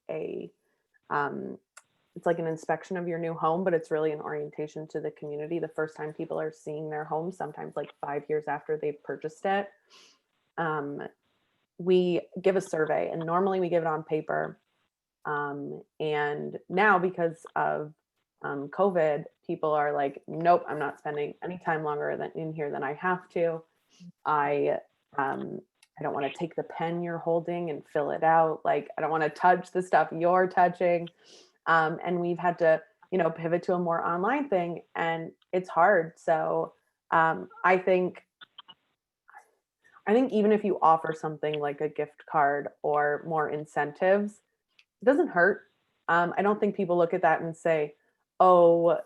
it's like an inspection of your new home, but it's really an orientation to the community. The first time people are seeing their home, sometimes like 5 years after they've purchased it, we give a survey, and normally we give it on paper. And now, because of COVID, people are like, nope, I'm not spending any time longer in here than I have to. I don't want to take the pen you're holding and fill it out. Like, I don't want to touch the stuff you're touching. And we've had to, you know, pivot to a more online thing, and it's hard. So I think even if you offer something like a gift card or more incentives, it doesn't hurt. I don't think people look at that and say, oh,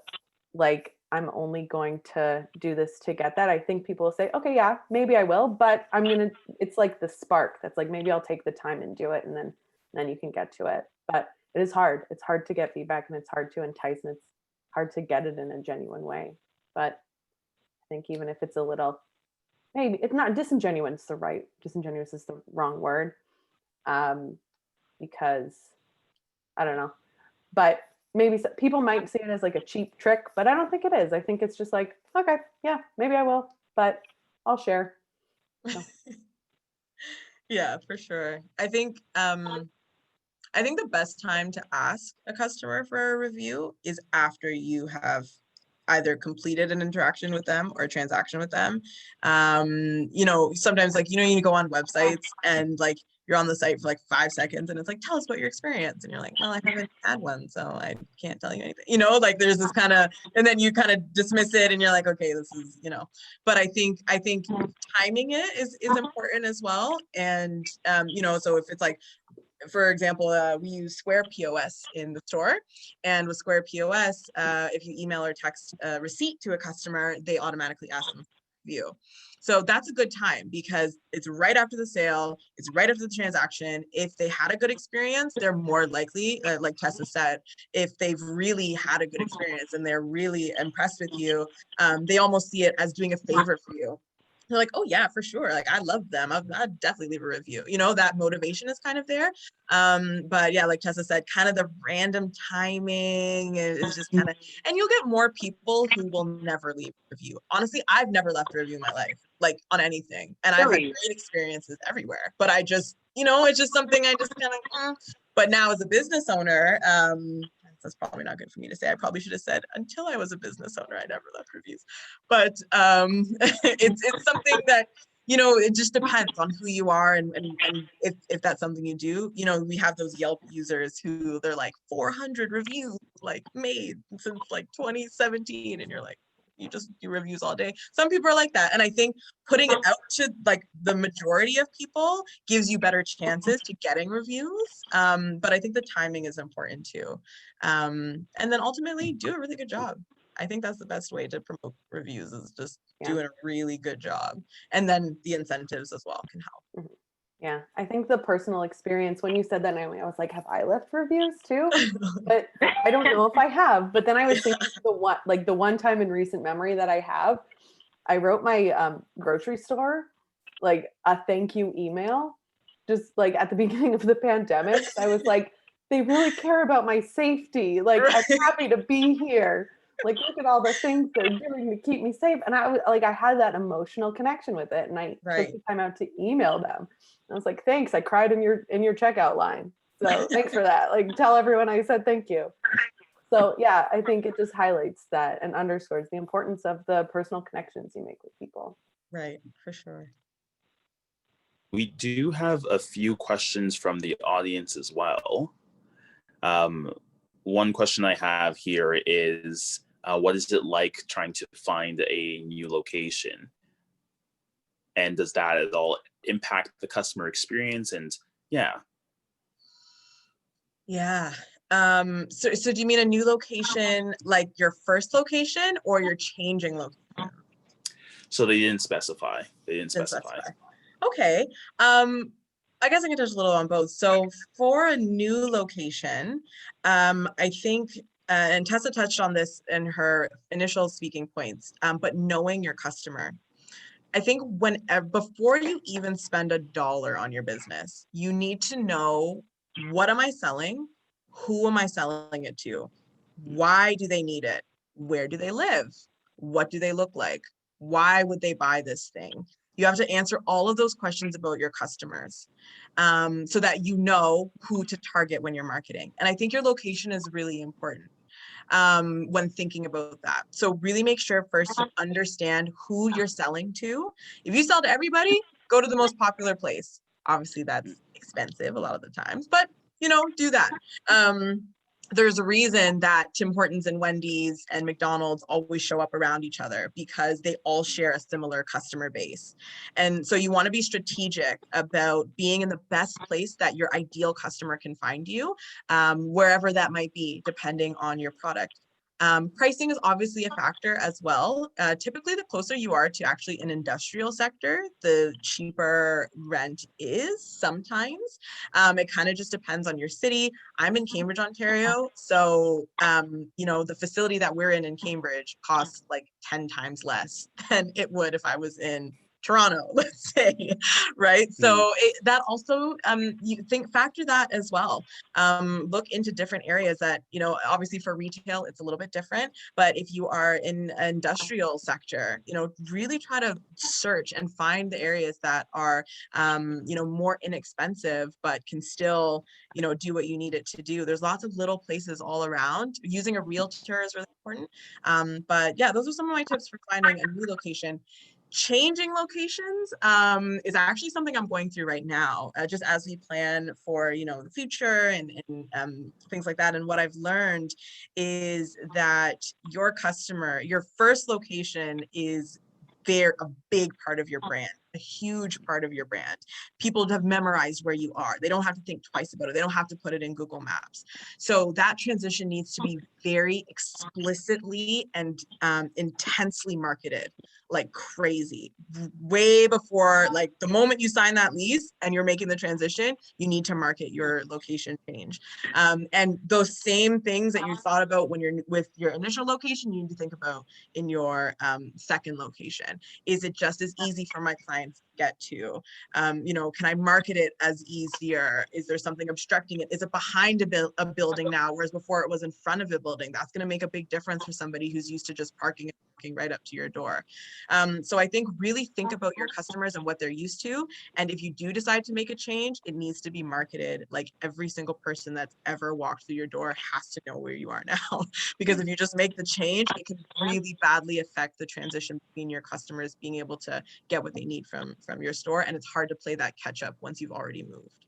like, I'm only going to do this to get that. I think people will say, okay, yeah, maybe I will, but it's like the spark that's like, maybe I'll take the time and do it, and then you can get to it. But it is hard. It's hard to get feedback, and it's hard to entice, and it's hard to get it in a genuine way. But I think even if it's a little, maybe it's not disingenuous is the wrong word. Because I don't know, but maybe people might see it as like a cheap trick, but I don't think it is. I think it's just like, okay, yeah, maybe I will, but I'll share. So. Yeah, for sure. I think the best time to ask a customer for a review is after you have either completed an interaction with them or a transaction with them. You know, sometimes, like, you know, you go on websites and like you're on the site for like 5 seconds and it's like, tell us about your experience. And you're like, well, I haven't had one, so I can't tell you anything. You know, like there's this kind of, and then you kind of dismiss it and you're like, okay, this is, you know, but I think timing it is important as well. And, you know, so if it's like, for example, we use Square POS in the store, and with Square POS, if you email or text a receipt to a customer, they automatically ask them for review. So that's a good time because it's right after the sale, it's right after the transaction. If they had a good experience, they're more likely, like Tessa said, if they've really had a good experience and they're really impressed with you, they almost see it as doing a favor for you. they're like, oh yeah, for sure. Like, I love them. I'd definitely leave a review. You know, that motivation is kind of there. But yeah, like Tessa said, kind of the random timing is just kind of, and you'll get more people who will never leave a review. Honestly, I've never left a review in my life, like on anything. And I've had great experiences everywhere, but I just, you know, it's just something I just kind of, but now as a business owner, that's probably not good for me to say. I probably should have said, until I was a business owner, I never left reviews. But it's something that, you know, it just depends on who you are and if that's something you do. You know, we have those Yelp users who they're like 400 reviews like made since like 2017, and you're like, you just do reviews all day. Some people are like that, and I think putting it out to like the majority of people gives you better chances to getting reviews. But I think the timing is important too, and then ultimately do a really good job. I think that's the best way to promote reviews, is just doing a really good job. And then the incentives as well can help. Yeah, I think the personal experience, when you said that, Naomi, I was like, have I left reviews too? But I don't know if I have. But then I was thinking the one time in recent memory that I have, I wrote my grocery store like a thank you email, just like at the beginning of the pandemic. I was like, they really care about my safety. Like, I'm happy to be here. Like, look at all the things they're doing to keep me safe. And I was like, I had that emotional connection with it. And I took the time out to email them. I was like, thanks. I cried in your checkout line. So thanks for that. Like, tell everyone I said thank you. So yeah, I think it just highlights that and underscores the importance of the personal connections you make with people. Right, for sure. We do have a few questions from the audience as well. One question I have here is, what is it like trying to find a new location? And does that at all impact the customer experience? And yeah. So do you mean a new location, like your first location, or you're changing location? So they didn't specify. Okay. I guess I can touch a little on both. So for a new location, I think, and Tessa touched on this in her initial speaking points, but knowing your customer. I think before you even spend $1 on your business, you need to know, what am I selling? Who am I selling it to? Why do they need it? Where do they live? What do they look like? Why would they buy this thing? You have to answer all of those questions about your customers, so that you know who to target when you're marketing. And I think your location is really important when thinking about that. So really make sure first you understand who you're selling to. If you sell to everybody, go to the most popular place. Obviously that's expensive a lot of the times, but you know, do that. There's a reason that Tim Hortons and Wendy's and McDonald's always show up around each other, because they all share a similar customer base. And so you want to be strategic about being in the best place that your ideal customer can find you, wherever that might be, depending on your product. Pricing is obviously a factor as well. Typically, the closer you are to actually an industrial sector, the cheaper rent is sometimes. It kind of just depends on your city. I'm in Cambridge, Ontario. So, you know, the facility that we're in Cambridge costs like 10 times less than it would if I was in Toronto, let's say, right? So that also, factor that as well. Look into different areas that, you know, obviously for retail, it's a little bit different, but if you are in an industrial sector, you know, really try to search and find the areas that are, you know, more inexpensive, but can still, you know, do what you need it to do. There's lots of little places all around. Using a realtor is really important. But yeah, those are some of my tips for finding a new location. Changing locations is actually something I'm going through right now, just as we plan for, you know, the future and things like that. And what I've learned is that your customer, your first location is a big part of your brand, a huge part of your brand. People have memorized where you are. They don't have to think twice about it. They don't have to put it in Google Maps. So that transition needs to be very explicitly and intensely marketed. like crazy. Way before, like the moment you sign that lease and you're making the transition, you need to market your location change. And those same things that you thought about when you're with your initial location, you need to think about in your second location. Is it just as easy for my clients to get to? You know, can I market it as easier? Is there something obstructing it? Is it behind a building now, whereas before it was in front of a building? That's going to make a big difference for somebody who's used to just parking and walking right up to your door. So I think really think about your customers and what they're used to. And if you do decide to make a change, it needs to be marketed. Like every single person that's ever walked through your door has to know where you are now. Because if you just make the change, it can really badly affect the transition between your customers being able to get what they need from your store. And it's hard to play that catch up once you've already moved.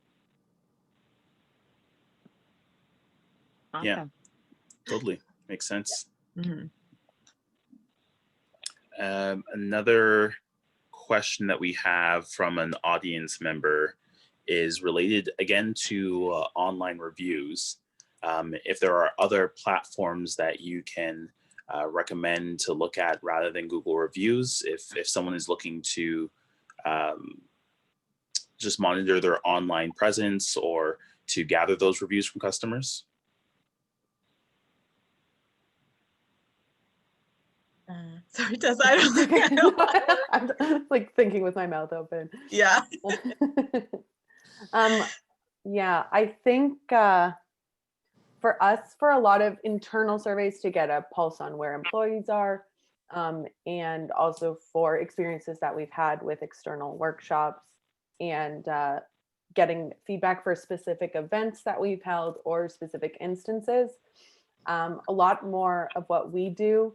Awesome. Yeah, totally. Makes sense. Mm-hmm. Another question that we have from an audience member is related again to online reviews. If there are other platforms that you can recommend to look at rather than Google reviews, if someone is looking to just monitor their online presence or to gather those reviews from customers. Sorry, Tessa, I don't think I know. I'm like thinking with my mouth open. Yeah. Yeah, I think for us, for a lot of internal surveys to get a pulse on where employees are, and also for experiences that we've had with external workshops and getting feedback for specific events that we've held or specific instances. A lot more of what we do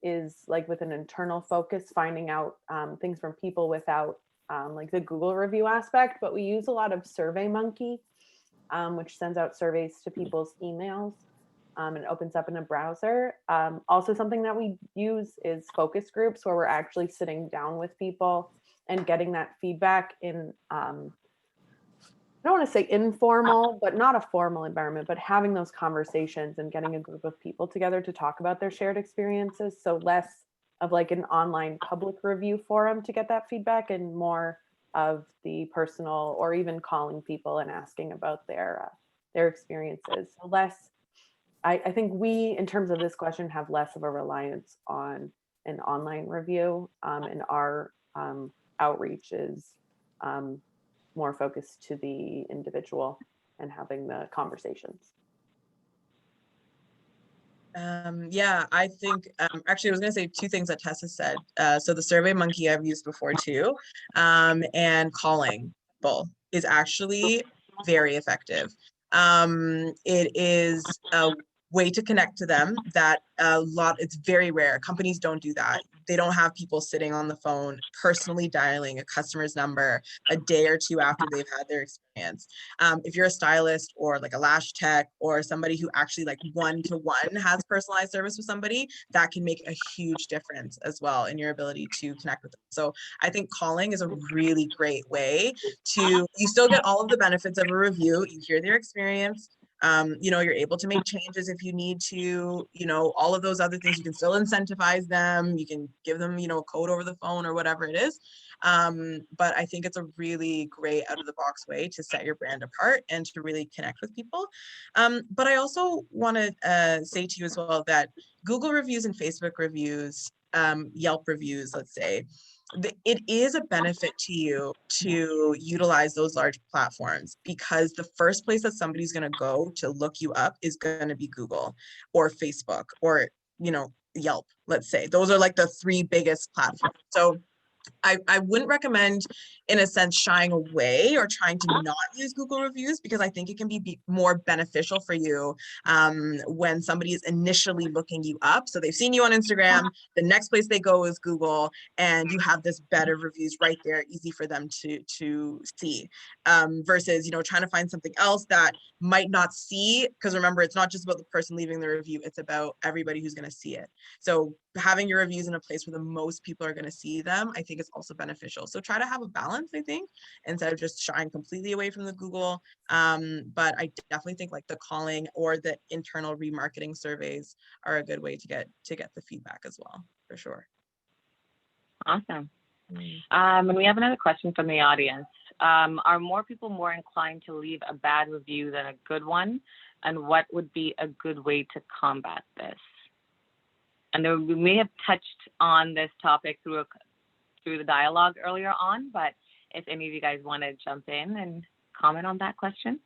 is like with an internal focus, finding out things from people without like the Google review aspect, but we use a lot of SurveyMonkey, which sends out surveys to people's emails and opens up in a browser. Also something that we use is focus groups where we're actually sitting down with people and getting that feedback in, I don't want to say informal, but not a formal environment, but having those conversations and getting a group of people together to talk about their shared experiences. So less of like an online public review forum to get that feedback and more of the personal or even calling people and asking about their experiences. So less, I think we, in terms of this question, have less of a reliance on an online review, and our outreach is more focused to the individual and having the conversations. Yeah, I think actually I was going to say two things that Tessa said. So the SurveyMonkey I've used before too, and calling people is actually very effective. It is a way to connect to them that it's very rare. Companies don't do that. They don't have people sitting on the phone personally dialing a customer's number a day or two after they've had their experience. If you're a stylist or like a lash tech or somebody who actually like one-to-one has personalized service with somebody, that can make a huge difference as well in your ability to connect with them. So I think calling is a really great way to, you still get all of the benefits of a review. You hear their experience. You're able to make changes if you need to, all of those other things. You can still incentivize them. You can give them, a code over the phone or whatever it is. But I think it's a really great out of the box way to set your brand apart and to really connect with people. But I also want to say to you as well that Google reviews and Facebook reviews, Yelp reviews, let's say, it is a benefit to you to utilize those large platforms, because the first place that somebody's going to go to look you up is going to be Google or Facebook or, Yelp, let's say. Those are like the three biggest platforms. So I wouldn't recommend, in a sense, shying away or trying to not use Google reviews, because I think it can be more beneficial for you when somebody is initially looking you up. So they've seen you on Instagram, the next place they go is Google, and you have this bed of reviews right there, easy for them to see, versus, trying to find something else that might not see, because remember, it's not just about the person leaving the review, it's about everybody who's going to see it. So having your reviews in a place where the most people are going to see them, I think is also beneficial. So try to have a balance, I think, instead of just shying completely away from the Google. But I definitely think like the calling or the internal remarketing surveys are a good way to get the feedback as well, for sure. Awesome. And we have another question from the audience. Are more people more inclined to leave a bad review than a good one? And what would be a good way to combat this? And there, we may have touched on this topic through the dialogue earlier on, but if any of you guys want to jump in and comment on that question.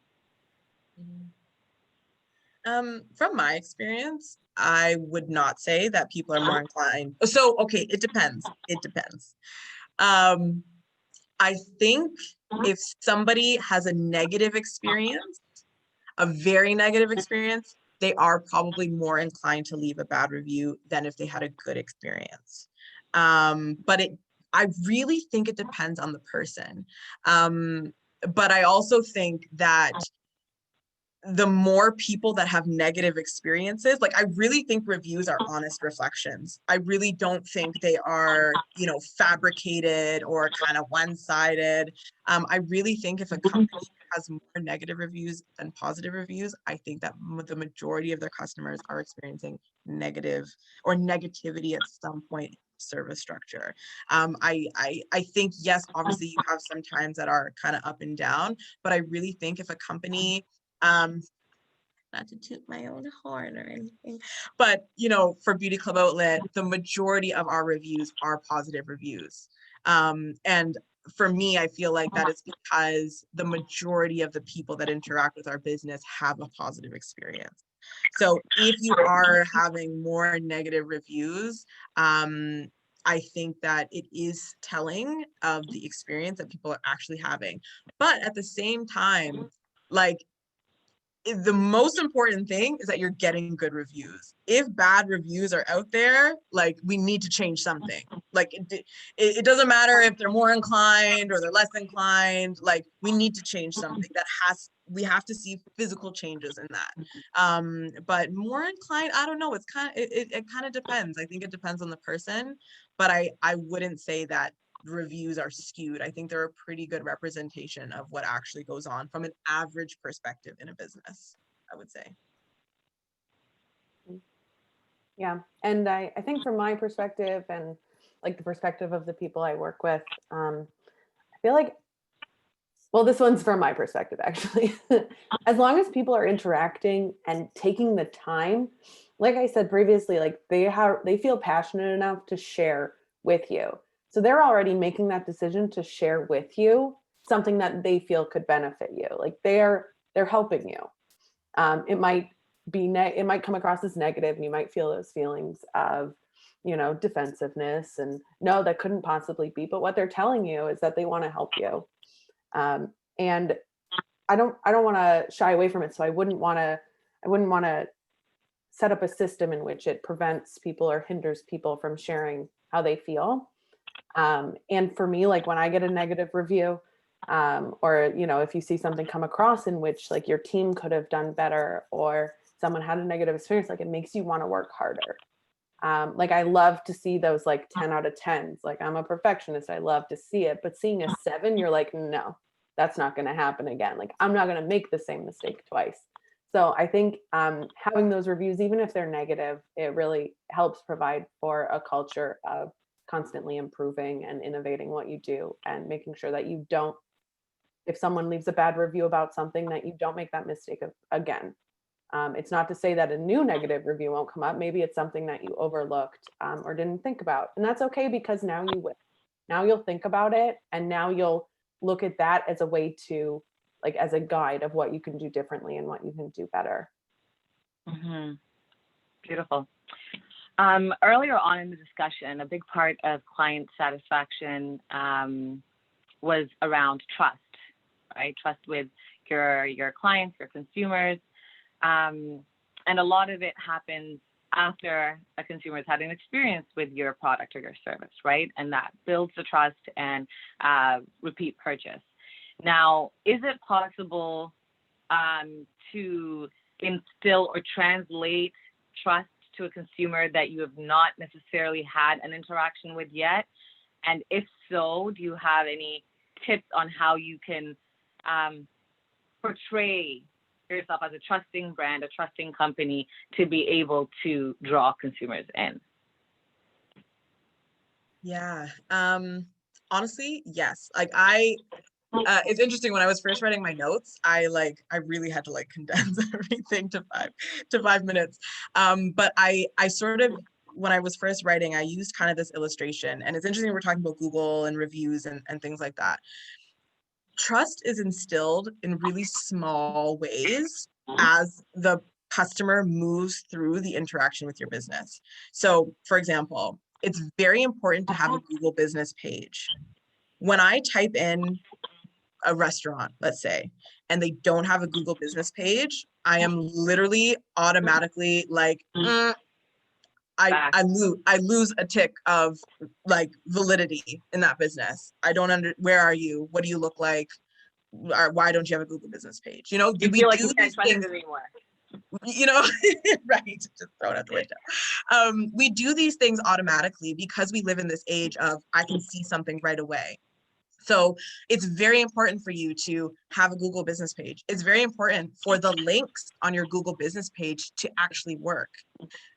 From my experience, I would not say that people are more inclined. So, okay, it depends. It depends. I think if somebody has a negative experience, a very negative experience, they are probably more inclined to leave a bad review than if they had a good experience. But I really think it depends on the person. But I also think that the more people that have negative experiences, like I really think reviews are honest reflections. I really don't think they are, you know, fabricated or kind of one-sided. I really think if a company has more negative reviews than positive reviews, I think that the majority of their customers are experiencing negative or negativity at some point in the service structure. I think, yes, obviously you have some times that are kind of up and down, but I really think if a company, not to toot my own horn or anything, but you know, for Beauty Club Outlet, the majority of our reviews are positive reviews. And for me, I feel like that is because the majority of the people that interact with our business have a positive experience. So if you are having more negative reviews, I think that it is telling of the experience that people are actually having. But at the same time, like, the most important thing is that you're getting good reviews. If bad reviews are out there, like, we need to change something. Like, it doesn't matter if they're more inclined or they're less inclined. Like, we need to change something. We have to see physical changes in that. But more inclined, I don't know. It's kind of, it kind of depends. I think it depends on the person, but I wouldn't say that reviews are skewed. I think they're a pretty good representation of what actually goes on from an average perspective in a business, I would say. Yeah, and I think from my perspective and like the perspective of the people I work with, I feel like, well, this one's from my perspective, actually. As long as people are interacting and taking the time, like I said previously, like they feel passionate enough to share with you. So they're already making that decision to share with you something that they feel could benefit you. Like they're helping you. It might it might come across as negative, and you might feel those feelings of, you know, defensiveness and no, that couldn't possibly be. But what they're telling you is that they want to help you. And I don't want to shy away from it. So I wouldn't want to set up a system in which it prevents people or hinders people from sharing how they feel. And for me, like when I get a negative review, or, you know, if you see something come across in which like your team could have done better or someone had a negative experience, like it makes you want to work harder. Like I love to see those like 10 out of 10s. Like I'm a perfectionist. I love to see it, but seeing a 7, you're like, no, that's not going to happen again. Like I'm not going to make the same mistake twice. So I think having those reviews, even if they're negative, it really helps provide for a culture of constantly improving and innovating what you do and making sure that you don't, if someone leaves a bad review about something, that you don't make that mistake again. It's not to say that a new negative review won't come up. Maybe it's something that you overlooked or didn't think about. And that's okay, because now you will. Now you'll think about it, and now you'll look at that as a way to, like, as a guide of what you can do differently and what you can do better. Mm-hmm. Beautiful. Earlier on in the discussion, a big part of client satisfaction was around trust, right? Trust with your clients, your consumers. And a lot of it happens after a consumer has had an experience with your product or your service, right? And that builds the trust and repeat purchase. Now, is it possible to instill or translate trust to a consumer that you have not necessarily had an interaction with yet? And if so, do you have any tips on how you can portray yourself as a trusting brand, a trusting company, to be able to draw consumers in? Yeah. Honestly, yes. Like it's interesting, when I was first writing my notes, I really had to like condense everything to 5 minutes. But I sort of, when I was first writing, I used kind of this illustration, and it's interesting, we're talking about Google and reviews and things like that. Trust is instilled in really small ways as the customer moves through the interaction with your business. So for example, it's very important to have a Google business page. When I type in a restaurant, let's say, and they don't have a Google business page, I am literally automatically like, I lose a tick of like validity in that business. I don't where are you? What do you look like? Or why don't you have a Google business page? You know, You we feel like do you can't these trust things, it anymore. you know, right? Just throw it out the window. We do these things automatically because we live in this age of I can see something right away. So it's very important for you to have a Google business page. It's very important for the links on your Google business page to actually work.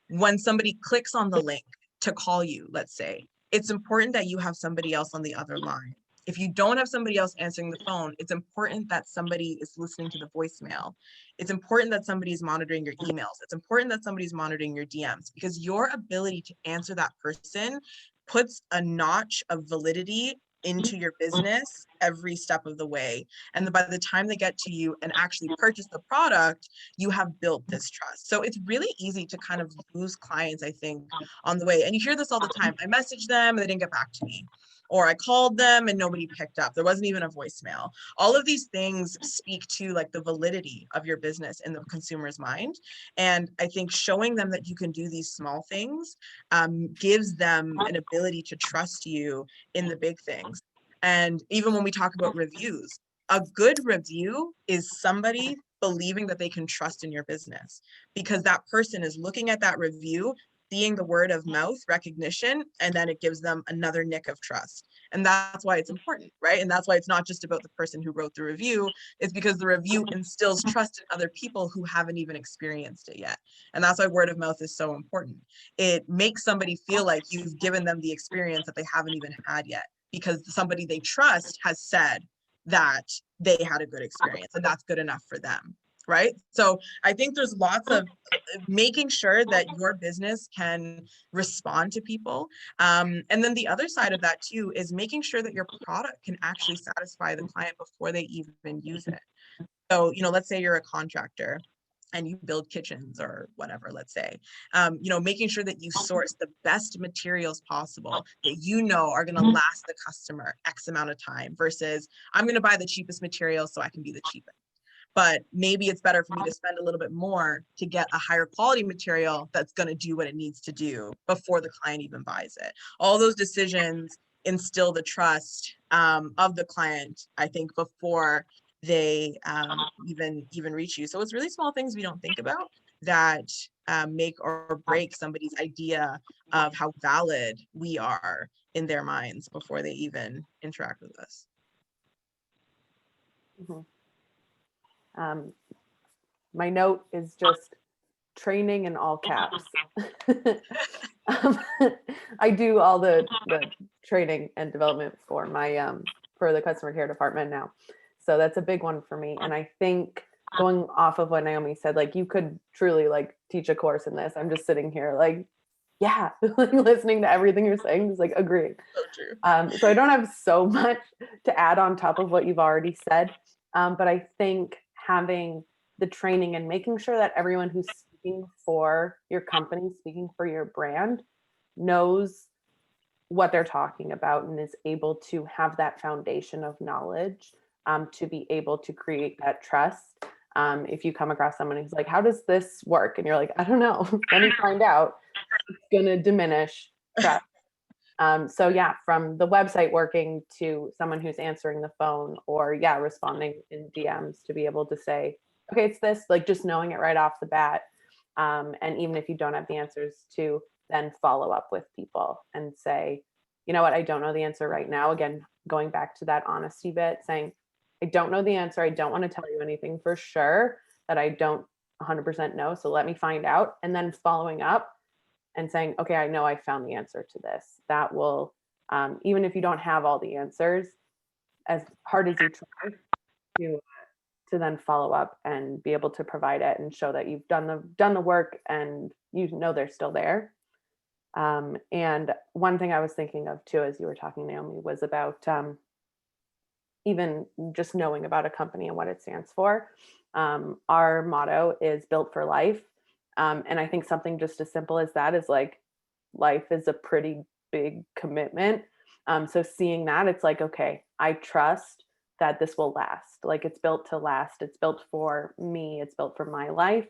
When somebody clicks on the link to call you, let's say, it's important that you have somebody else on the other line. If you don't have somebody else answering the phone, it's important that somebody is listening to the voicemail. It's important that somebody is monitoring your emails. It's important that somebody's monitoring your DMs, because your ability to answer that person puts a notch of validity into your business every step of the way. And by the time they get to you and actually purchase the product, you have built this trust. So it's really easy to kind of lose clients, I think, on the way. And you hear this all the time. I messaged them and they didn't get back to me. Or I called them and nobody picked up. There wasn't even a voicemail. All of these things speak to like the validity of your business in the consumer's mind. And I think showing them that you can do these small things gives them an ability to trust you in the big things. And even when we talk about reviews, a good review is somebody believing that they can trust in your business, because that person is looking at that review, seeing the word of mouth recognition, and then it gives them another nick of trust. And that's why it's important, right? And that's why it's not just about the person who wrote the review. It's because the review instills trust in other people who haven't even experienced it yet. And that's why word of mouth is so important. It makes somebody feel like you've given them the experience that they haven't even had yet, because somebody they trust has said that they had a good experience, and that's good enough for them, right? So I think there's lots of making sure that your business can respond to people. And then the other side of that too is making sure that your product can actually satisfy the client before they even use it. So, you know, let's say you're a contractor and you build kitchens or whatever, let's say, you know, making sure that you source the best materials possible that you know are going to last the customer X amount of time, versus I'm going to buy the cheapest materials so I can be the cheapest. But maybe it's better for me to spend a little bit more to get a higher quality material that's going to do what it needs to do before the client even buys it. All those decisions instill the trust of the client, I think, before they even reach you. So it's really small things we don't think about that make or break somebody's idea of how valid we are in their minds before they even interact with us. Mm-hmm. My note is just training in all caps. I do all the training and development for my for the customer care department now. So that's a big one for me. And I think going off of what Naomi said, like you could truly like teach a course in this. I'm just sitting here like, yeah, like listening to everything you're saying, just like agreeing. So true. So I don't have so much to add on top of what you've already said. But I think having the training and making sure that everyone who's speaking for your company, speaking for your brand, knows what they're talking about and is able to have that foundation of knowledge to be able to create that trust. If you come across someone who's like, how does this work? And you're like, I don't know, let me find out. It's going to diminish trust. So yeah, from the website working to someone who's answering the phone or responding in DMs to be able to say, okay, it's this, like just knowing it right off the bat. And even if you don't have the answers, to then follow up with people and say, you know what, I don't know the answer right now. Again, going back to that honesty bit, saying, I don't know the answer. I don't want to tell you anything for sure that I don't 100% know. So let me find out. And then following up and saying, okay, I know I found the answer to this. That will Even if you don't have all the answers, as hard as you try to then follow up and be able to provide it and show that you've done the work and you know they're still there. And one thing I was thinking of too, as you were talking, Naomi, was about even just knowing about a company and what it stands for. Our motto is built for life. And I think something just as simple as that is like, life is a pretty big commitment. So seeing that, it's like, okay, I trust that this will last. Like, it's built to last. It's built for me. It's built for my life.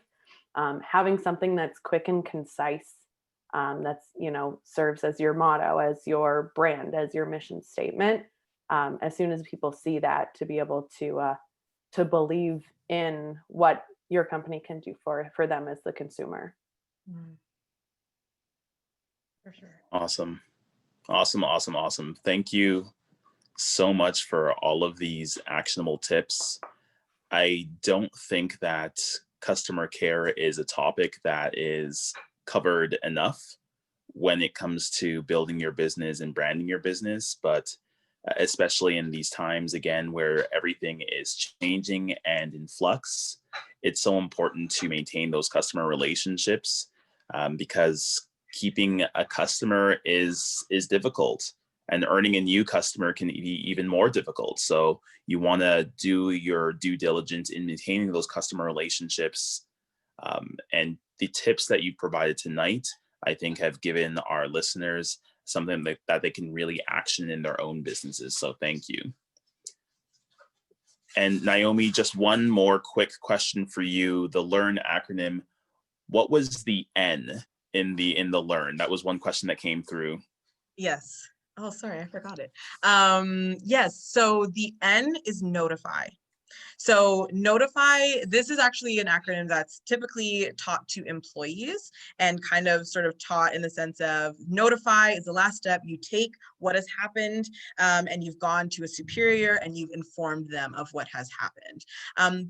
Having something that's quick and concise, that's, serves as your motto, as your brand, as your mission statement. As soon as people see that, to be able to believe in what your company can do for them as the consumer. For sure. Awesome. Thank you so much for all of these actionable tips. I don't think that customer care is a topic that is covered enough when it comes to building your business and branding your business, but especially in these times, again, where everything is changing and in flux, it's so important to maintain those customer relationships, because keeping a customer is difficult, and earning a new customer can be even more difficult. So you want to do your due diligence in maintaining those customer relationships. And the tips that you provided tonight, I think, have given our listeners something that they can really action in their own businesses. So thank you. And Naomi, just one more quick question for you. The LEARN acronym, what was the N in the LEARN? That was one question that came through. Yes. Oh, sorry, I forgot it. Yes, so the N is notify. So notify, this is actually an acronym that's typically taught to employees and kind of sort of taught in the sense of notify is the last step. You take what has happened and you've gone to a superior and you've informed them of what has happened.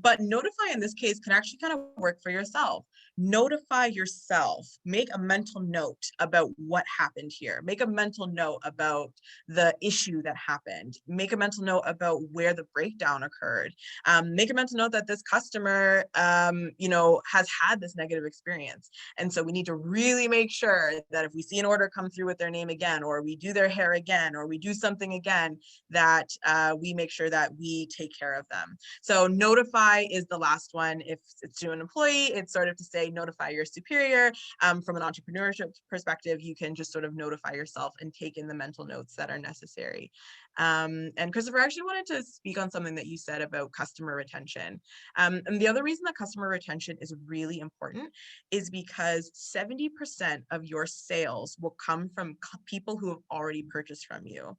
But notify in this case can actually kind of work for yourself. Notify yourself, make a mental note about what happened here. Make a mental note about the issue that happened. Make a mental note about where the breakdown occurred. Make a mental note that this customer, has had this negative experience. And so we need to really make sure that if we see an order come through with their name again, or we do their hair again, or we do something again, that we make sure that we take care of them. So notify is the last one. If it's to an employee, it's sort of to say notify your superior. From an entrepreneurship perspective, you can just sort of notify yourself and take in the mental notes that are necessary. And Christopher, I actually wanted to speak on something that you said about customer retention. And the other reason that customer retention is really important is because 70% of your sales will come from people who have already purchased from you.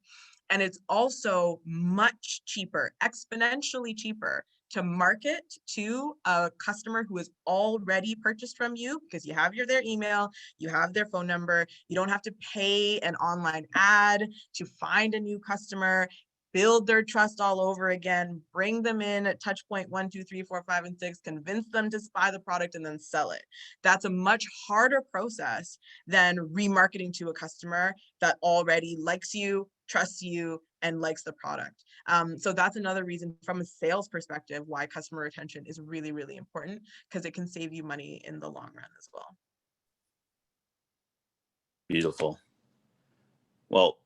And it's also much cheaper, exponentially cheaper, to market to a customer who has already purchased from you, because you have their email, you have their phone number, you don't have to pay an online ad to find a new customer, build their trust all over again, bring them in at touch point 1, 2, 3, 4, 5, and 6, convince them to buy the product and then sell it. That's a much harder process than remarketing to a customer that already likes you, trusts you, and likes the product. So that's another reason from a sales perspective why customer retention is really, really important, because it can save you money in the long run as well. Beautiful. Well,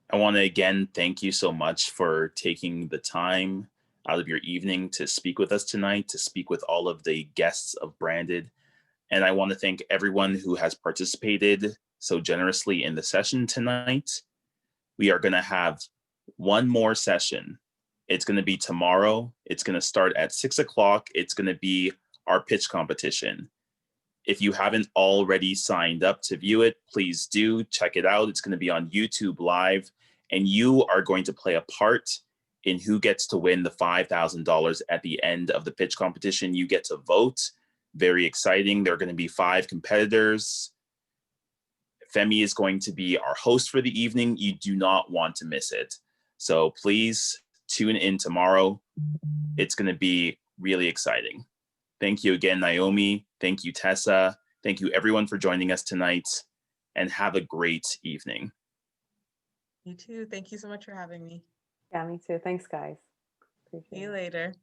I want to again thank you so much for taking the time out of your evening to speak with us tonight, to speak with all of the guests of Branded. And I want to thank everyone who has participated so generously in the session tonight. We are going to have one more session. It's going to be tomorrow. It's going to start at 6 o'clock. It's going to be our pitch competition. If you haven't already signed up to view it, please do check it out. It's going to be on YouTube Live, and you are going to play a part in who gets to win the $5,000 at the end of the pitch competition. You get to vote. Very exciting. There are going to be 5 competitors. Femi is going to be our host for the evening. You do not want to miss it. So please tune in tomorrow. It's going to be really exciting. Thank you again, Naomi. Thank you, Tessa. Thank you, everyone, for joining us tonight, and have a great evening. You too. Thank you so much for having me. Yeah, me too. Thanks, guys. See Appreciate you it. later.